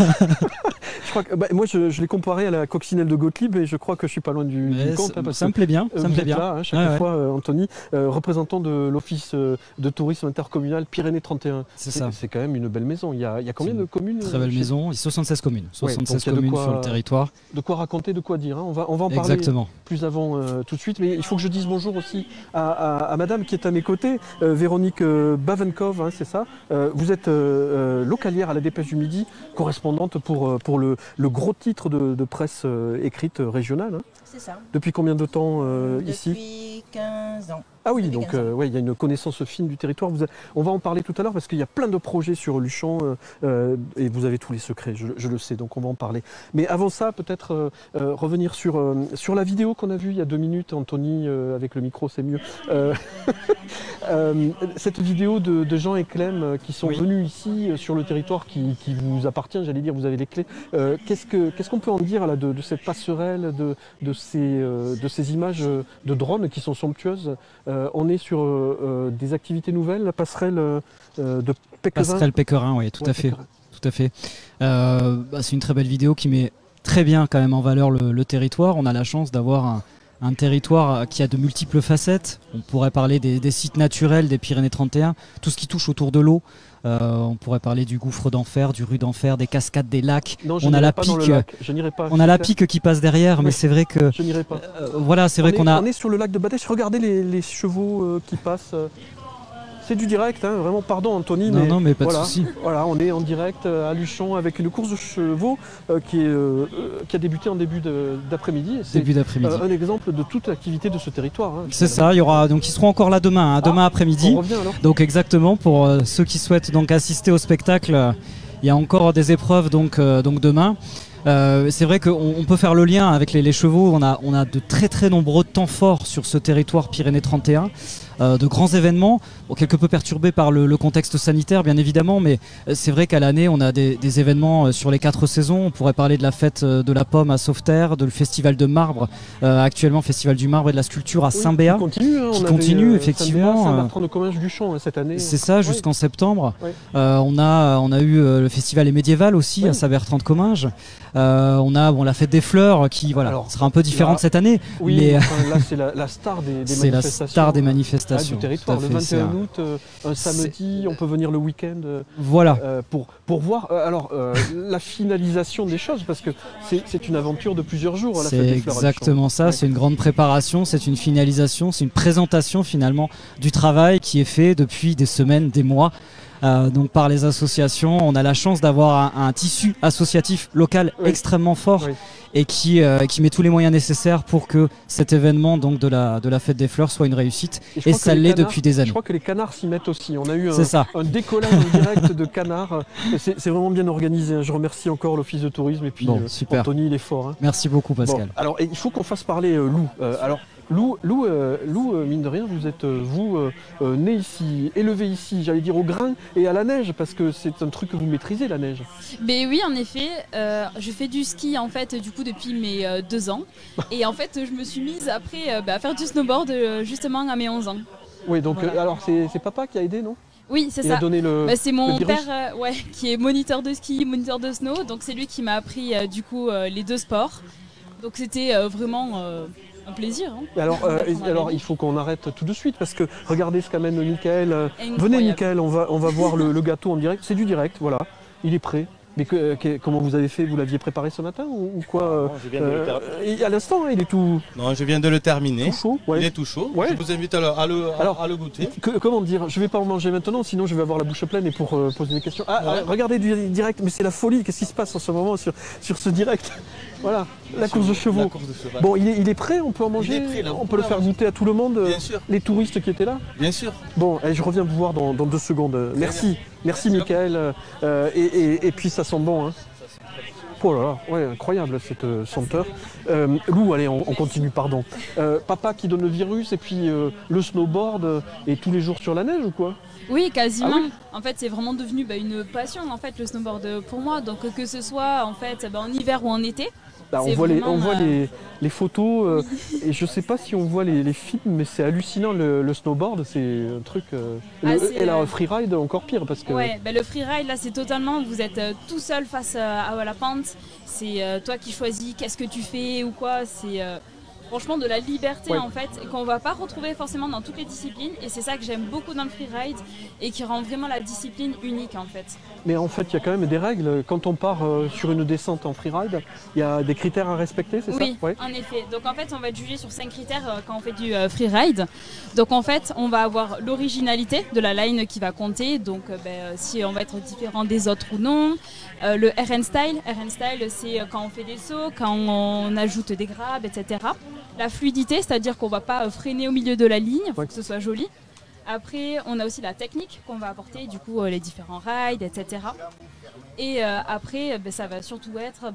Je crois que, moi, je l'ai comparé à la coccinelle de Gottlieb et je crois que je suis pas loin du compte. Ça me plaît bien. Ça me plaît bien. Là, chaque fois, Anthony, représentant de l'Office de tourisme intercommunal Pyrénées 31. C'est ça. C'est quand même une belle maison. Il y a combien de communes ? Très belle maison. Il y a 76 communes. 76 communes sur le territoire. De quoi raconter, de quoi dire. Hein. On va en parler plus avant tout de suite. Mais il faut que je dise bonjour aussi à madame qui est à mes côtés, Véronique Bavenkov, hein, c'est ça. Vous êtes localière à la Dépêche du Midi, correspondante pour le gros titre de presse écrite régionale. Hein. C'est ça. Depuis combien de temps ici ? Depuis 15 ans. Ah oui, donc il y a une connaissance fine du territoire. On va en parler tout à l'heure parce qu'il y a plein de projets sur Luchon et vous avez tous les secrets, je le sais, donc on va en parler. Mais avant ça, peut-être revenir sur la vidéo qu'on a vue il y a 2 minutes, Anthony, avec le micro c'est mieux. Cette vidéo de Jean et Clem qui sont venus ici sur le territoire qui vous appartient, j'allais dire, vous avez les clés. Qu'est-ce qu'on peut en dire là, de cette passerelle, de ces images de drones qui sont somptueuses? On est sur des activités nouvelles, la passerelle de Péquerin. Passerelle Péquerin, oui, tout à fait. Tout à fait. C'est une très belle vidéo qui met très bien quand même en valeur le territoire. On a la chance d'avoir un territoire qui a de multiples facettes. On pourrait parler des sites naturels des Pyrénées 31, tout ce qui touche autour de l'eau. On pourrait parler du gouffre d'enfer, du rue d'enfer, des cascades, des lacs. Non, on a la pique. On a la pique qui passe derrière, mais c'est vrai que. Je n'irai pas. Voilà, c'est vrai qu'on a. On est sur le lac de Badèche. Regardez les chevaux qui passent. C'est du direct, hein, vraiment, pardon Anthony, non, mais pas de souci. Voilà, on est en direct à Luchon avec une course de chevaux qui a débuté en début d'après-midi. C'est un exemple de toute l'activité de ce territoire. Hein, c'est ça, il y aura, donc ils seront encore là demain, demain après-midi. On revient alors. Donc exactement, pour ceux qui souhaitent donc assister au spectacle, il y a encore des épreuves donc demain. C'est vrai qu'on peut faire le lien avec les chevaux, on a de très très nombreux temps forts sur ce territoire Pyrénées 31. De grands événements, quelque peu perturbés par le contexte sanitaire bien évidemment, mais c'est vrai qu'à l'année on a des événements sur les 4 saisons. On pourrait parler de la fête de la pomme à Sauveterre, de le festival de marbre, actuellement festival du marbre et de la sculpture à Saint-Béat, qui continue effectivement. Saint-Bertrand de Comminges du Champ cette année. C'est ça, jusqu'en septembre. On a eu le festival médiéval aussi à Saint-Bertrand de Comminges. On a la fête des fleurs qui sera un peu différente cette année. Oui, mais là c'est la star des manifestations. C'est la star des manifestations. Du territoire. Le 21 août, un samedi, on peut venir le week-end pour voir la finalisation des choses, parce que c'est une aventure de plusieurs jours. La fête des fleurs. C'est exactement ça, c'est une grande préparation, c'est une finalisation, c'est une présentation finalement du travail qui est fait depuis des semaines, des mois. donc par les associations. On a la chance d'avoir un tissu associatif local extrêmement fort et qui met tous les moyens nécessaires pour que cet événement donc de la fête des fleurs soit une réussite. Et ça l'est depuis des années. Je crois que les canards s'y mettent aussi. On a eu un décollage en direct de canards. C'est vraiment bien organisé. Je remercie encore l'Office de tourisme et puis Anthony, il est fort. Merci beaucoup Pascal. Bon, alors il faut qu'on fasse parler Lou. Alors Lou, mine de rien, vous êtes né ici, élevé ici, j'allais dire au grain et à la neige, parce que c'est un truc que vous maîtrisez, la neige. Mais oui, en effet, je fais du ski en fait du coup depuis mes 2 ans, et en fait je me suis mise après à faire du snowboard justement à mes 11 ans. Oui, donc alors c'est papa qui a aidé, non ? Oui, c'est ça. Il a donné c'est mon père qui est moniteur de ski, moniteur de snow, donc c'est lui qui m'a appris du coup les 2 sports. Donc c'était vraiment un plaisir. Alors il faut qu'on arrête tout de suite parce que regardez ce qu'amène Michael. Venez Michael, on va voir le gâteau en direct. C'est du direct, voilà. Il est prêt. Mais comment vous avez fait? Vous l'aviez préparé ce matin ou quoi? Non, je viens de le terminer. À l'instant, il est tout... Non, je viens de le terminer. Tout chaud, Il est tout chaud. Je vous invite à le goûter. Comment dire? Je ne vais pas en manger maintenant, sinon je vais avoir la bouche pleine et pour poser des questions. Regardez du direct, mais c'est la folie. Qu'est-ce qui se passe en ce moment sur ce direct? Voilà, la course de chevaux. Bon, il est prêt, on peut en manger? On peut le faire goûter à tout le monde? Bien sûr. Les touristes qui étaient là? Bien sûr. Bon, je reviens vous voir dans 2 secondes. Merci. Merci Michael. Et puis ça sent bon. Hein. Oh là là, ouais, incroyable cette senteur. Lou, allez, on continue, pardon. Papa qui donne le virus et puis le snowboard et tous les jours sur la neige ou quoi? Oui, quasiment. Ah oui. En fait, c'est vraiment devenu une passion en fait le snowboard pour moi. Donc que ce soit en fait en hiver ou en été. On voit les photos et je sais pas si on voit les films, mais c'est hallucinant le snowboard, c'est un truc. Et la freeride encore pire parce que. Ouais, le freeride là c'est totalement, vous êtes tout seul face à la pente. C'est toi qui choisis qu'est-ce que tu fais ou quoi. C'est franchement de la liberté en fait qu'on va pas retrouver forcément dans toutes les disciplines et c'est ça que j'aime beaucoup dans le freeride et qui rend vraiment la discipline unique en fait. Mais en fait il y a quand même des règles quand on part sur une descente en freeride, il y a des critères à respecter, c'est ça? Oui, en effet. Donc en fait on va être jugé sur 5 critères quand on fait du freeride. Donc en fait on va avoir l'originalité de la line qui va compter, donc si on va être différent des autres ou non. Le RN style c'est quand on fait des sauts, quand on ajoute des grabs, etc. La fluidité, c'est-à-dire qu'on ne va pas freiner au milieu de la ligne, il faut que ce soit joli. Après, on a aussi la technique qu'on va apporter, du coup, les différents rides, etc. Et après, ça va surtout être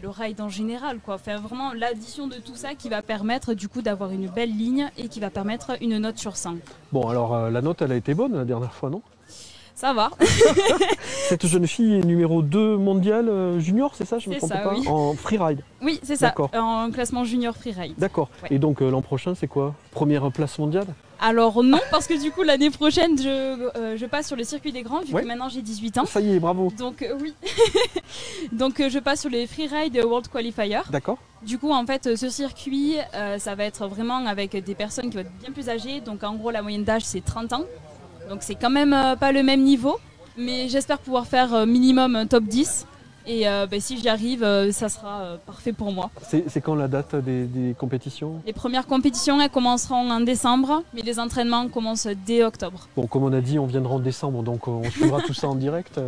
le ride en général, quoi. Enfin, vraiment l'addition de tout ça qui va permettre du coup d'avoir une belle ligne et qui va permettre une note sur 100. Bon, alors la note, elle a été bonne la dernière fois, non? Ça va. Cette jeune fille est numéro 2 mondial junior, c'est ça? Je ne me trompe pas oui. En freeride. Oui, c'est ça, en classement junior freeride. D'accord. Ouais. Et donc l'an prochain, c'est quoi? Première place mondiale? Alors non, parce que du coup l'année prochaine, je passe sur le circuit des grands, vu que maintenant j'ai 18 ans. Ça y est, bravo. Donc oui. Donc je passe sur les freeride World Qualifier. D'accord. Du coup, en fait, ce circuit, ça va être vraiment avec des personnes qui vont être bien plus âgées. Donc en gros, la moyenne d'âge, c'est 30 ans. Donc c'est quand même pas le même niveau, mais j'espère pouvoir faire minimum un top 10. Et si j'y arrive, ça sera parfait pour moi. C'est quand la date des compétitions? Les premières compétitions, elles commenceront en décembre, mais les entraînements commencent dès octobre. Bon, comme on a dit, on viendra en décembre, donc on suivra tout ça en direct.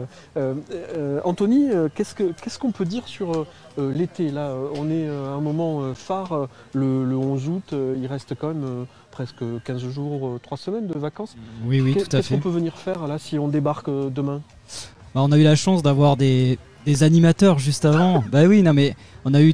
Anthony, qu'est-ce qu'on peut dire sur l'été? Là, on est à un moment phare, le 11 août, il reste quand même presque 15 jours, 3 semaines de vacances. Oui, tout à fait. Qu'est-ce qu'on peut venir faire là si on débarque demain? On a eu la chance d'avoir des animateurs juste avant. Bah oui, non mais on a eu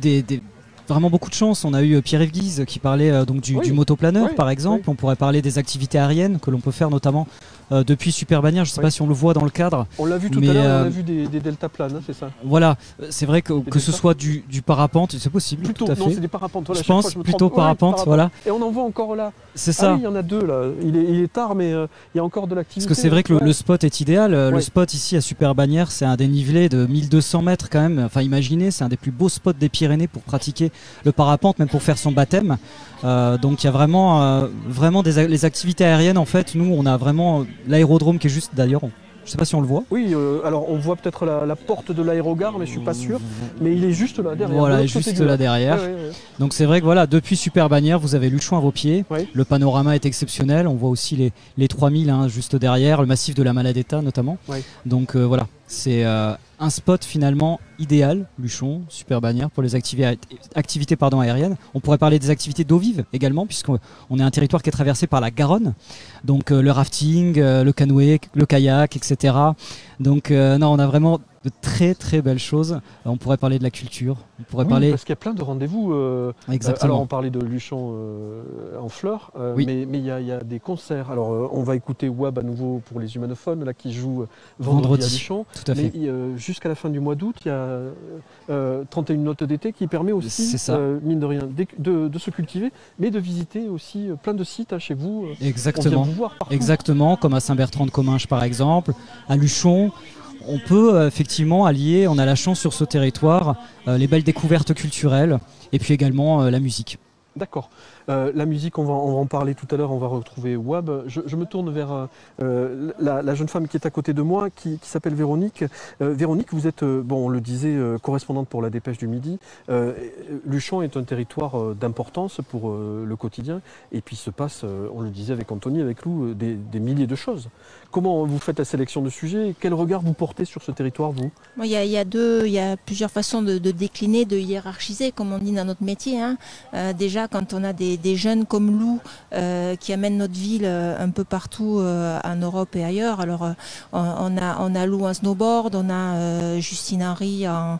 vraiment beaucoup de chance. On a eu Pierre-Yves Guise qui parlait donc du motoplaneur par exemple. On pourrait parler des activités aériennes que l'on peut faire notamment depuis Super Bannière. Je ne sais pas si on le voit dans le cadre. On l'a vu tout à l'heure, on a vu des deltaplanes, c'est ça? Voilà, c'est vrai que ce soit du parapente, c'est possible. Plutôt, tout à fait. Non, c'est des parapentes. Voilà, je pense plutôt parapente, voilà. Et on en voit encore là. C'est ça. Oui, il y en a 2 là. Il est tard, mais il y a encore de l'activité. Parce que c'est vrai que le spot est idéal. Le spot ici à Super Bannière, c'est un dénivelé de 1200 mètres quand même. Enfin, imaginez, c'est un des plus beaux spots des Pyrénées pour pratiquer le parapente, même pour faire son baptême. Donc il y a vraiment les activités aériennes. En fait, nous, on a vraiment l'aérodrome qui est juste, d'ailleurs, Je ne sais pas si on le voit. Oui, alors on voit peut-être la porte de l'aérogare, mais je ne suis pas sûr. Mais il est juste là derrière. Voilà, juste là derrière. Donc c'est vrai que voilà, depuis Super Bagnères, vous avez Luchon à vos pieds. Le panorama est exceptionnel. On voit aussi les 3000 juste derrière, le massif de la Maladetta notamment. Donc voilà, c'est un spot finalement idéal, Luchon, Super Bagnères, pour les activités aériennes. On pourrait parler des activités d'eau vive également, puisqu'on est un territoire qui est traversé par la Garonne. Donc le rafting, le canoë, le kayak, etc. Donc non, on a vraiment de très très belles choses. On pourrait parler de la culture. On pourrait parler... Parce qu'il y a plein de rendez-vous. Exactement. Alors on parlait de Luchon en fleurs, mais il y a des concerts. Alors on va écouter Wab à nouveau pour les humanophones là, qui joue vendredi à Luchon. Tout à fait. Mais jusqu'à la fin du mois d'août, il y a 31 notes d'été qui permet aussi, mine de rien, de se cultiver, mais de visiter aussi plein de sites chez vous. Exactement. On vient vous voir partout. Exactement, comme à Saint-Bertrand-de-Comminges par exemple, à Luchon. On peut effectivement allier, on a la chance sur ce territoire, les belles découvertes culturelles et puis également la musique. D'accord. La musique, on va en parler tout à l'heure, on va retrouver Wab. Je me tourne vers la jeune femme qui est à côté de moi, qui s'appelle Véronique. Véronique, vous êtes, on le disait, correspondante pour la Dépêche du Midi. Luchon est un territoire d'importance pour le quotidien. Et puis il se passe, on le disait avec Anthony, avec Lou, des milliers de choses. Comment vous faites la sélection de sujets? Quel regard vous portez sur ce territoire, vous? Il y a plusieurs façons de décliner, de hiérarchiser, comme on dit dans notre métier. Déjà, quand on a des jeunes comme Lou qui amènent notre ville un peu partout en Europe et ailleurs. Alors on a Lou en snowboard, on a Justine Henry en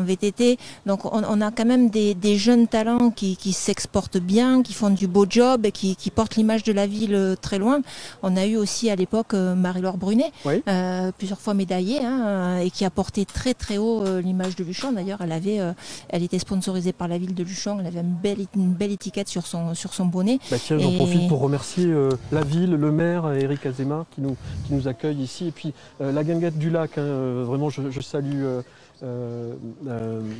VTT. Donc on a quand même des jeunes talents qui s'exportent bien, qui font du beau job et qui portent l'image de la ville très loin. On a eu aussi à l'époque Marie-Laure Brunet, plusieurs fois médaillée, et qui a porté très très haut l'image de Luchon. D'ailleurs, elle était sponsorisée par la ville de Luchon. Elle avait une belle étiquette sur son bonnet. Tiens, j'en profite pour remercier la ville, le maire, Eric Azema, qui nous accueille ici. Et puis la guinguette du lac, vraiment je salue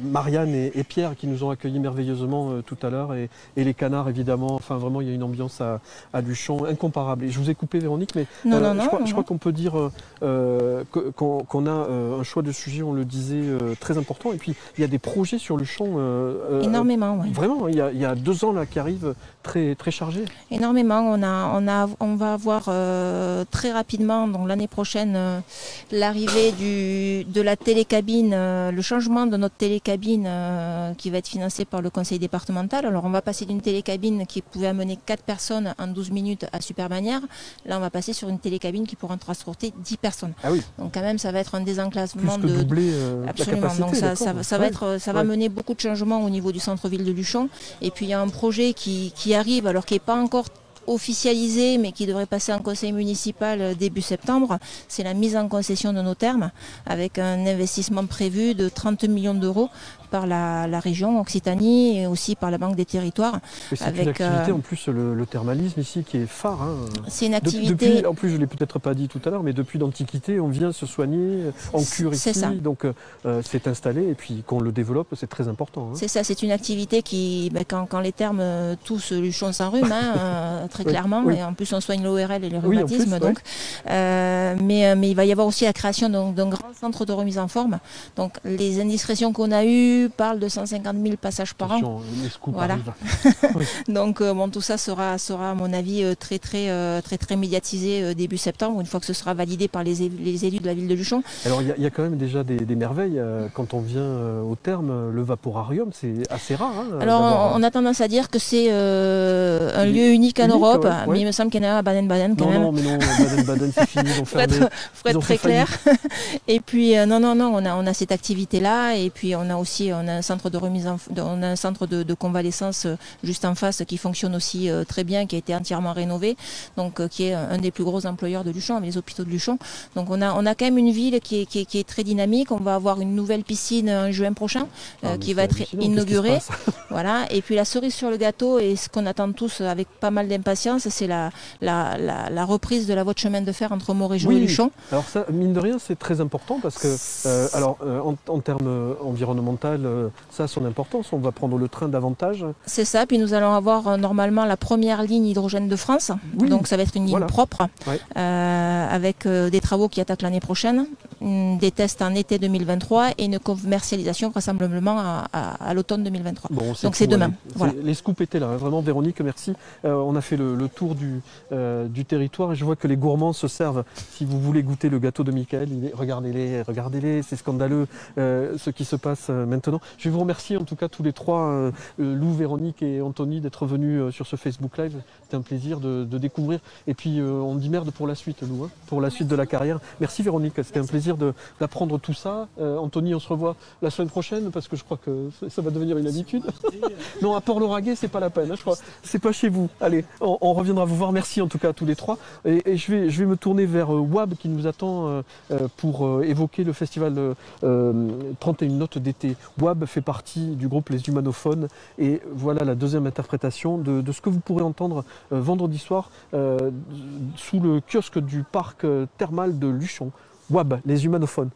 Marianne et Pierre qui nous ont accueillis merveilleusement tout à l'heure. Et les canards, évidemment. Enfin, vraiment, il y a une ambiance à Luchon incomparable. Et je vous ai coupé, Véronique, mais je crois qu'on peut dire qu'on a un choix de sujet, on le disait, très important. Et puis, il y a des projets sur Luchon. Énormément, oui. Vraiment, il y a 2 ans là, qui arrivent très, très chargés. Énormément. On va avoir très rapidement, donc l'année prochaine, l'arrivée de la télécabine, le changement de notre télécabine qui va être financé par le conseil départemental. Alors on va passer d'une télécabine qui pouvait amener 4 personnes en 12 minutes à Super Bagnères. Là on va passer sur une télécabine qui pourra transporter 10 personnes. Ah oui. Donc quand même ça va être un désenclavement de doubler absolument. La capacité. Donc ça va mener beaucoup de changements au niveau du centre-ville de Luchon. Et puis il y a un projet qui arrive, alors qui n'est pas encore officialisé, mais qui devrait passer en conseil municipal début septembre. C'est la mise en concession de nos thermes, avec un investissement prévu de 30 millions d'euros par la région Occitanie et aussi par la Banque des Territoires. C'est une activité en plus, le thermalisme ici qui est phare. C'est une activité... En plus, je ne l'ai peut-être pas dit tout à l'heure, mais depuis l'Antiquité, on vient se soigner en cure ici. Ça. Donc c'est installé et puis qu'on le développe, c'est très important. C'est ça, c'est une activité qui, quand les thermes tous Luchon s'enrhume, très clairement, et en plus on soigne l'ORL et le rhumatisme. Donc. Mais il va y avoir aussi la création d'un grand centre de remise en forme. Donc les indiscrétions qu'on a eues parlent de 150 000 passages par an. Voilà. Donc tout ça sera à mon avis très médiatisé début septembre, une fois que ce sera validé par les élus de la ville de Luchon. Alors il y a quand même déjà des merveilles. Quand on vient au terme, le vaporarium, c'est assez rare. Alors on a tendance à dire que c'est un lieu unique en Europe, mais il me semble qu'il y en a à Baden-Baden quand même. Non, mais non, Baden-Baden c'est fini, ils ont fermé. Faut être très clair. Et puis non, on a cette activité-là, et puis on a aussi un centre de remise on a un centre de convalescence juste en face qui fonctionne aussi très bien, qui a été entièrement rénové, donc qui est un des plus gros employeurs de Luchon, les hôpitaux de Luchon. Donc on a quand même une ville qui est très dynamique. On va avoir une nouvelle piscine en juin prochain qui va être inaugurée. Voilà. Et puis la cerise sur le gâteau, et ce qu'on attend tous avec pas mal d'impatience, c'est la reprise de la voie de chemin de fer entre Montrégeau et Luchon. Alors ça, mine de rien, c'est très important parce que en termes environnementaux festival, ça a son importance. On va prendre le train davantage. C'est ça, puis nous allons avoir normalement la première ligne hydrogène de France. Oui. Donc ça va être une ligne propre, avec des travaux qui attaquent l'année prochaine, des tests en été 2023 et une commercialisation vraisemblablement à l'automne 2023. Bon, donc c'est demain. Voilà. Les scoops étaient là, vraiment Véronique, merci. On a fait le tour du territoire et je vois que les gourmands se servent. Si vous voulez goûter le gâteau de Michael, regardez-les, c'est scandaleux ce qui se passe maintenant. Je vais vous remercier en tout cas tous les trois, Lou, Véronique et Anthony, d'être venus sur ce Facebook Live. C'était un plaisir de découvrir. Et puis on dit merde pour la suite, Lou, hein, pour la suite de la carrière. Merci Véronique, c'était un plaisir d'apprendre tout ça. Anthony, on se revoit la semaine prochaine parce que je crois que ça va devenir une habitude. Non, à Port-Lauragais, c'est pas la peine, hein, je crois. C'est pas chez vous. Allez, on reviendra vous voir. Merci en tout cas à tous les trois. Et je vais me tourner vers WAB qui nous attend pour évoquer le festival 31 notes d'été. WAB fait partie du groupe Les Humanophones et voilà la deuxième interprétation de ce que vous pourrez entendre vendredi soir sous le kiosque du parc thermal de Luchon. WAB, Les Humanophones.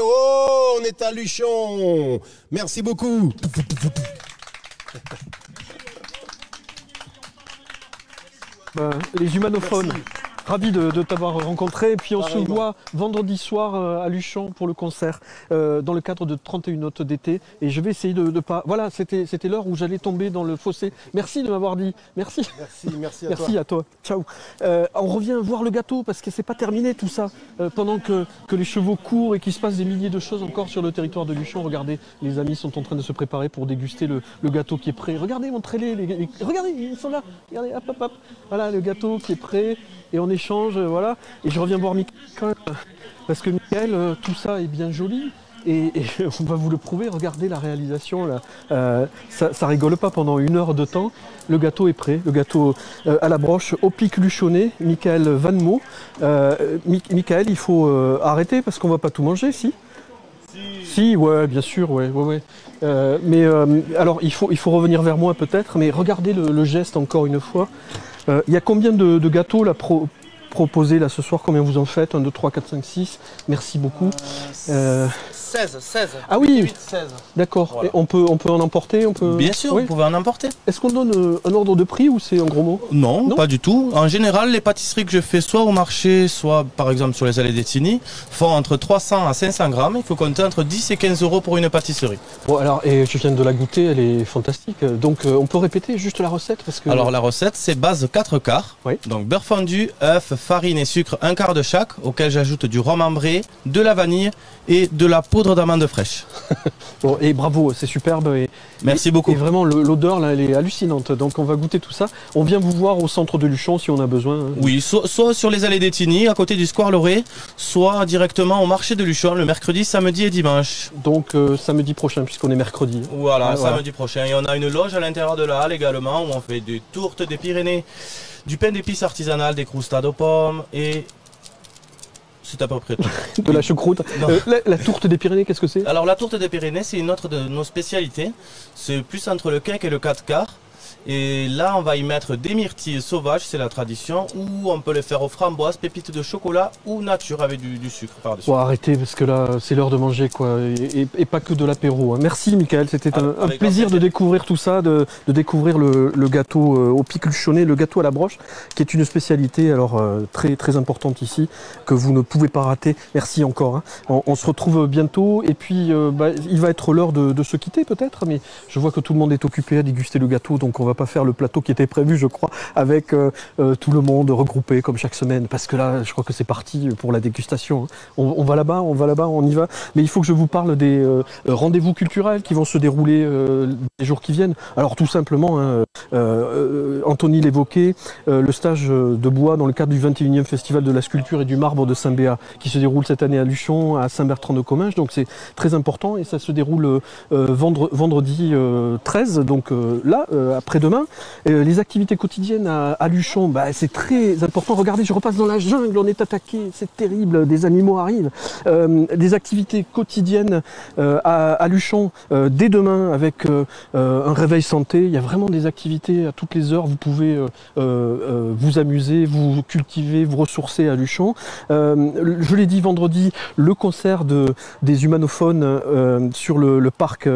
Oh, on est à Luchon. Merci beaucoup. Les humanophones. Ravi de t'avoir rencontré. Et puis on se voit vendredi soir à Luchon pour le concert dans le cadre de 31 notes d'été. Et je vais essayer de pas... Voilà, c'était l'heure où j'allais tomber dans le fossé. Merci de m'avoir dit. Merci. Merci à toi. Ciao. On revient voir le gâteau parce que c'est pas terminé tout ça. Pendant que les chevaux courent et qu'il se passe des milliers de choses encore sur le territoire de Luchon. Regardez, les amis sont en train de se préparer pour déguster le gâteau qui est prêt. Regardez, montrez-les. Regardez, ils sont là. Regardez, hop. Voilà, le gâteau qui est prêt. Et on échange, voilà. Et je reviens voir Michael, parce que Michael, tout ça est bien joli, Et on va vous le prouver, regardez la réalisation là. Ça rigole pas pendant 1 heure de temps. Le gâteau est prêt, le gâteau à la broche au pic luchonné, Michael Van Mo. Michael, il faut arrêter parce qu'on va pas tout manger, si? Si, ouais, bien sûr, ouais. Alors il faut revenir vers moi peut-être, mais regardez le geste encore une fois. Il y a combien de gâteaux là proposés là ce soir? Combien vous en faites? 1, 2, 3, 4, 5, 6. Merci beaucoup. 16. Ah oui, 8, 16. D'accord. Voilà. Et on peut en emporter, Bien sûr, vous pouvez en emporter. Est-ce qu'on donne un ordre de prix ou c'est en gros mot? Non, pas du tout. En général, les pâtisseries que je fais soit au marché, soit par exemple sur les allées d'Ettigny, font entre 300 à 500 grammes. Il faut compter entre 10 et 15 euros pour une pâtisserie. Bon, alors, et je viens de la goûter, elle est fantastique. Donc, on peut répéter juste la recette parce que... Alors, la recette, c'est base 4 quarts. Oui. Donc, beurre fondu, œuf, farine et sucre, 1 quart de chaque, auquel j'ajoute du rhum ambré, de la vanille et de la poudre d'amande fraîche. Bon, et bravo, c'est superbe. Merci beaucoup. Et vraiment, l'odeur, là, elle est hallucinante. Donc, on va goûter tout ça. On vient vous voir au centre de Luchon si on a besoin. Oui, soit sur les allées d'Ettigny, à côté du Square Loré, soit directement au marché de Luchon, le mercredi, samedi et dimanche. Donc, samedi prochain, puisqu'on est mercredi. Voilà, samedi prochain. Et on a une loge à l'intérieur de la halle également, où on fait des tourtes des Pyrénées, du pain d'épices artisanal, des croustades aux pommes et... C'est à peu près tout. De la choucroute. La tourte des Pyrénées, qu'est-ce que c'est? Alors la tourte des Pyrénées, c'est une autre de nos spécialités. C'est plus entre le cake et le 4 quarts. Et là, on va y mettre des myrtilles sauvages, c'est la tradition, ou on peut les faire aux framboises, pépites de chocolat ou nature avec du sucre par-dessus. Bon, arrêtez, parce que là, c'est l'heure de manger, quoi, et pas que de l'apéro. Hein. Merci, Michael, c'était un plaisir de découvrir tout ça, de découvrir le gâteau au pic luchonné, le gâteau à la broche, qui est une spécialité alors très, très importante ici, que vous ne pouvez pas rater. Merci encore. Hein. On se retrouve bientôt, et puis il va être l'heure de se quitter peut-être, mais je vois que tout le monde est occupé à déguster le gâteau, donc on va pas faire le plateau qui était prévu, je crois, avec tout le monde regroupé comme chaque semaine, parce que là, je crois que c'est parti pour la dégustation. On va là-bas, on y va. Mais il faut que je vous parle des rendez-vous culturels qui vont se dérouler les jours qui viennent. Alors tout simplement, hein, Anthony l'évoquait, le stage de bois dans le cadre du 21e Festival de la sculpture et du marbre de Saint-Béat, qui se déroule cette année à Luchon, à Saint-Bertrand-de-Comminges, donc c'est très important, et ça se déroule vendredi 13, donc là, après-demain. Les activités quotidiennes à Luchon, c'est très important. Regardez, je repasse dans la jungle, on est attaqué, c'est terrible, des animaux arrivent. Des activités quotidiennes à Luchon dès demain avec un réveil santé. Il y a vraiment des activités à toutes les heures. Vous pouvez vous amuser, vous cultiver, vous ressourcer à Luchon. Je l'ai dit vendredi, le concert des humanophones sur le parc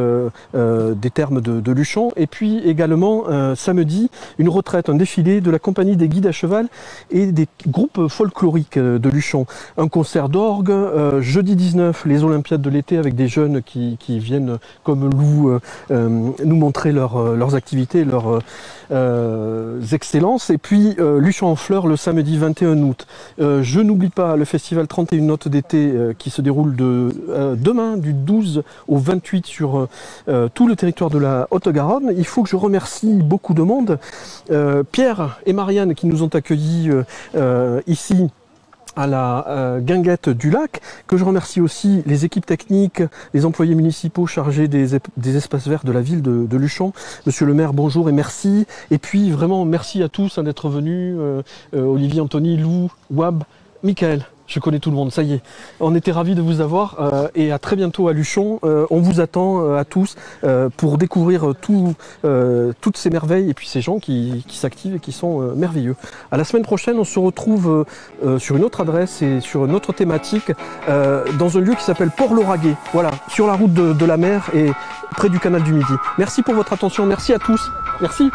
des thermes de Luchon. Et puis également samedi, une retraite, un défilé de la compagnie des guides à cheval et des groupes folkloriques de Luchon. Un concert d'orgue, jeudi 19, les Olympiades de l'été avec des jeunes qui viennent comme Lou nous montrer leurs activités, leurs excellences. Et puis Luchon en fleurs le samedi 21 août. Je n'oublie pas le festival 31 notes d'été qui se déroule demain du 12 au 28 sur tout le territoire de la Haute-Garonne. Il faut que je remercie beaucoup de monde. Pierre et Marianne qui nous ont accueillis ici à la guinguette du lac, que je remercie aussi les équipes techniques, les employés municipaux chargés des espaces verts de la ville de Luchon. Monsieur le maire, bonjour et merci. Et puis vraiment merci à tous d'être venus, Olivier, Anthony, Lou, Wab, Michael. Je connais tout le monde, ça y est. On était ravis de vous avoir et à très bientôt à Luchon. On vous attend à tous pour découvrir toutes ces merveilles et puis ces gens qui s'activent et qui sont merveilleux. À la semaine prochaine, on se retrouve sur une autre adresse et sur une autre thématique dans un lieu qui s'appelle Port-Lauragais. Voilà, sur la route de la mer et près du canal du Midi. Merci pour votre attention, merci à tous. Merci.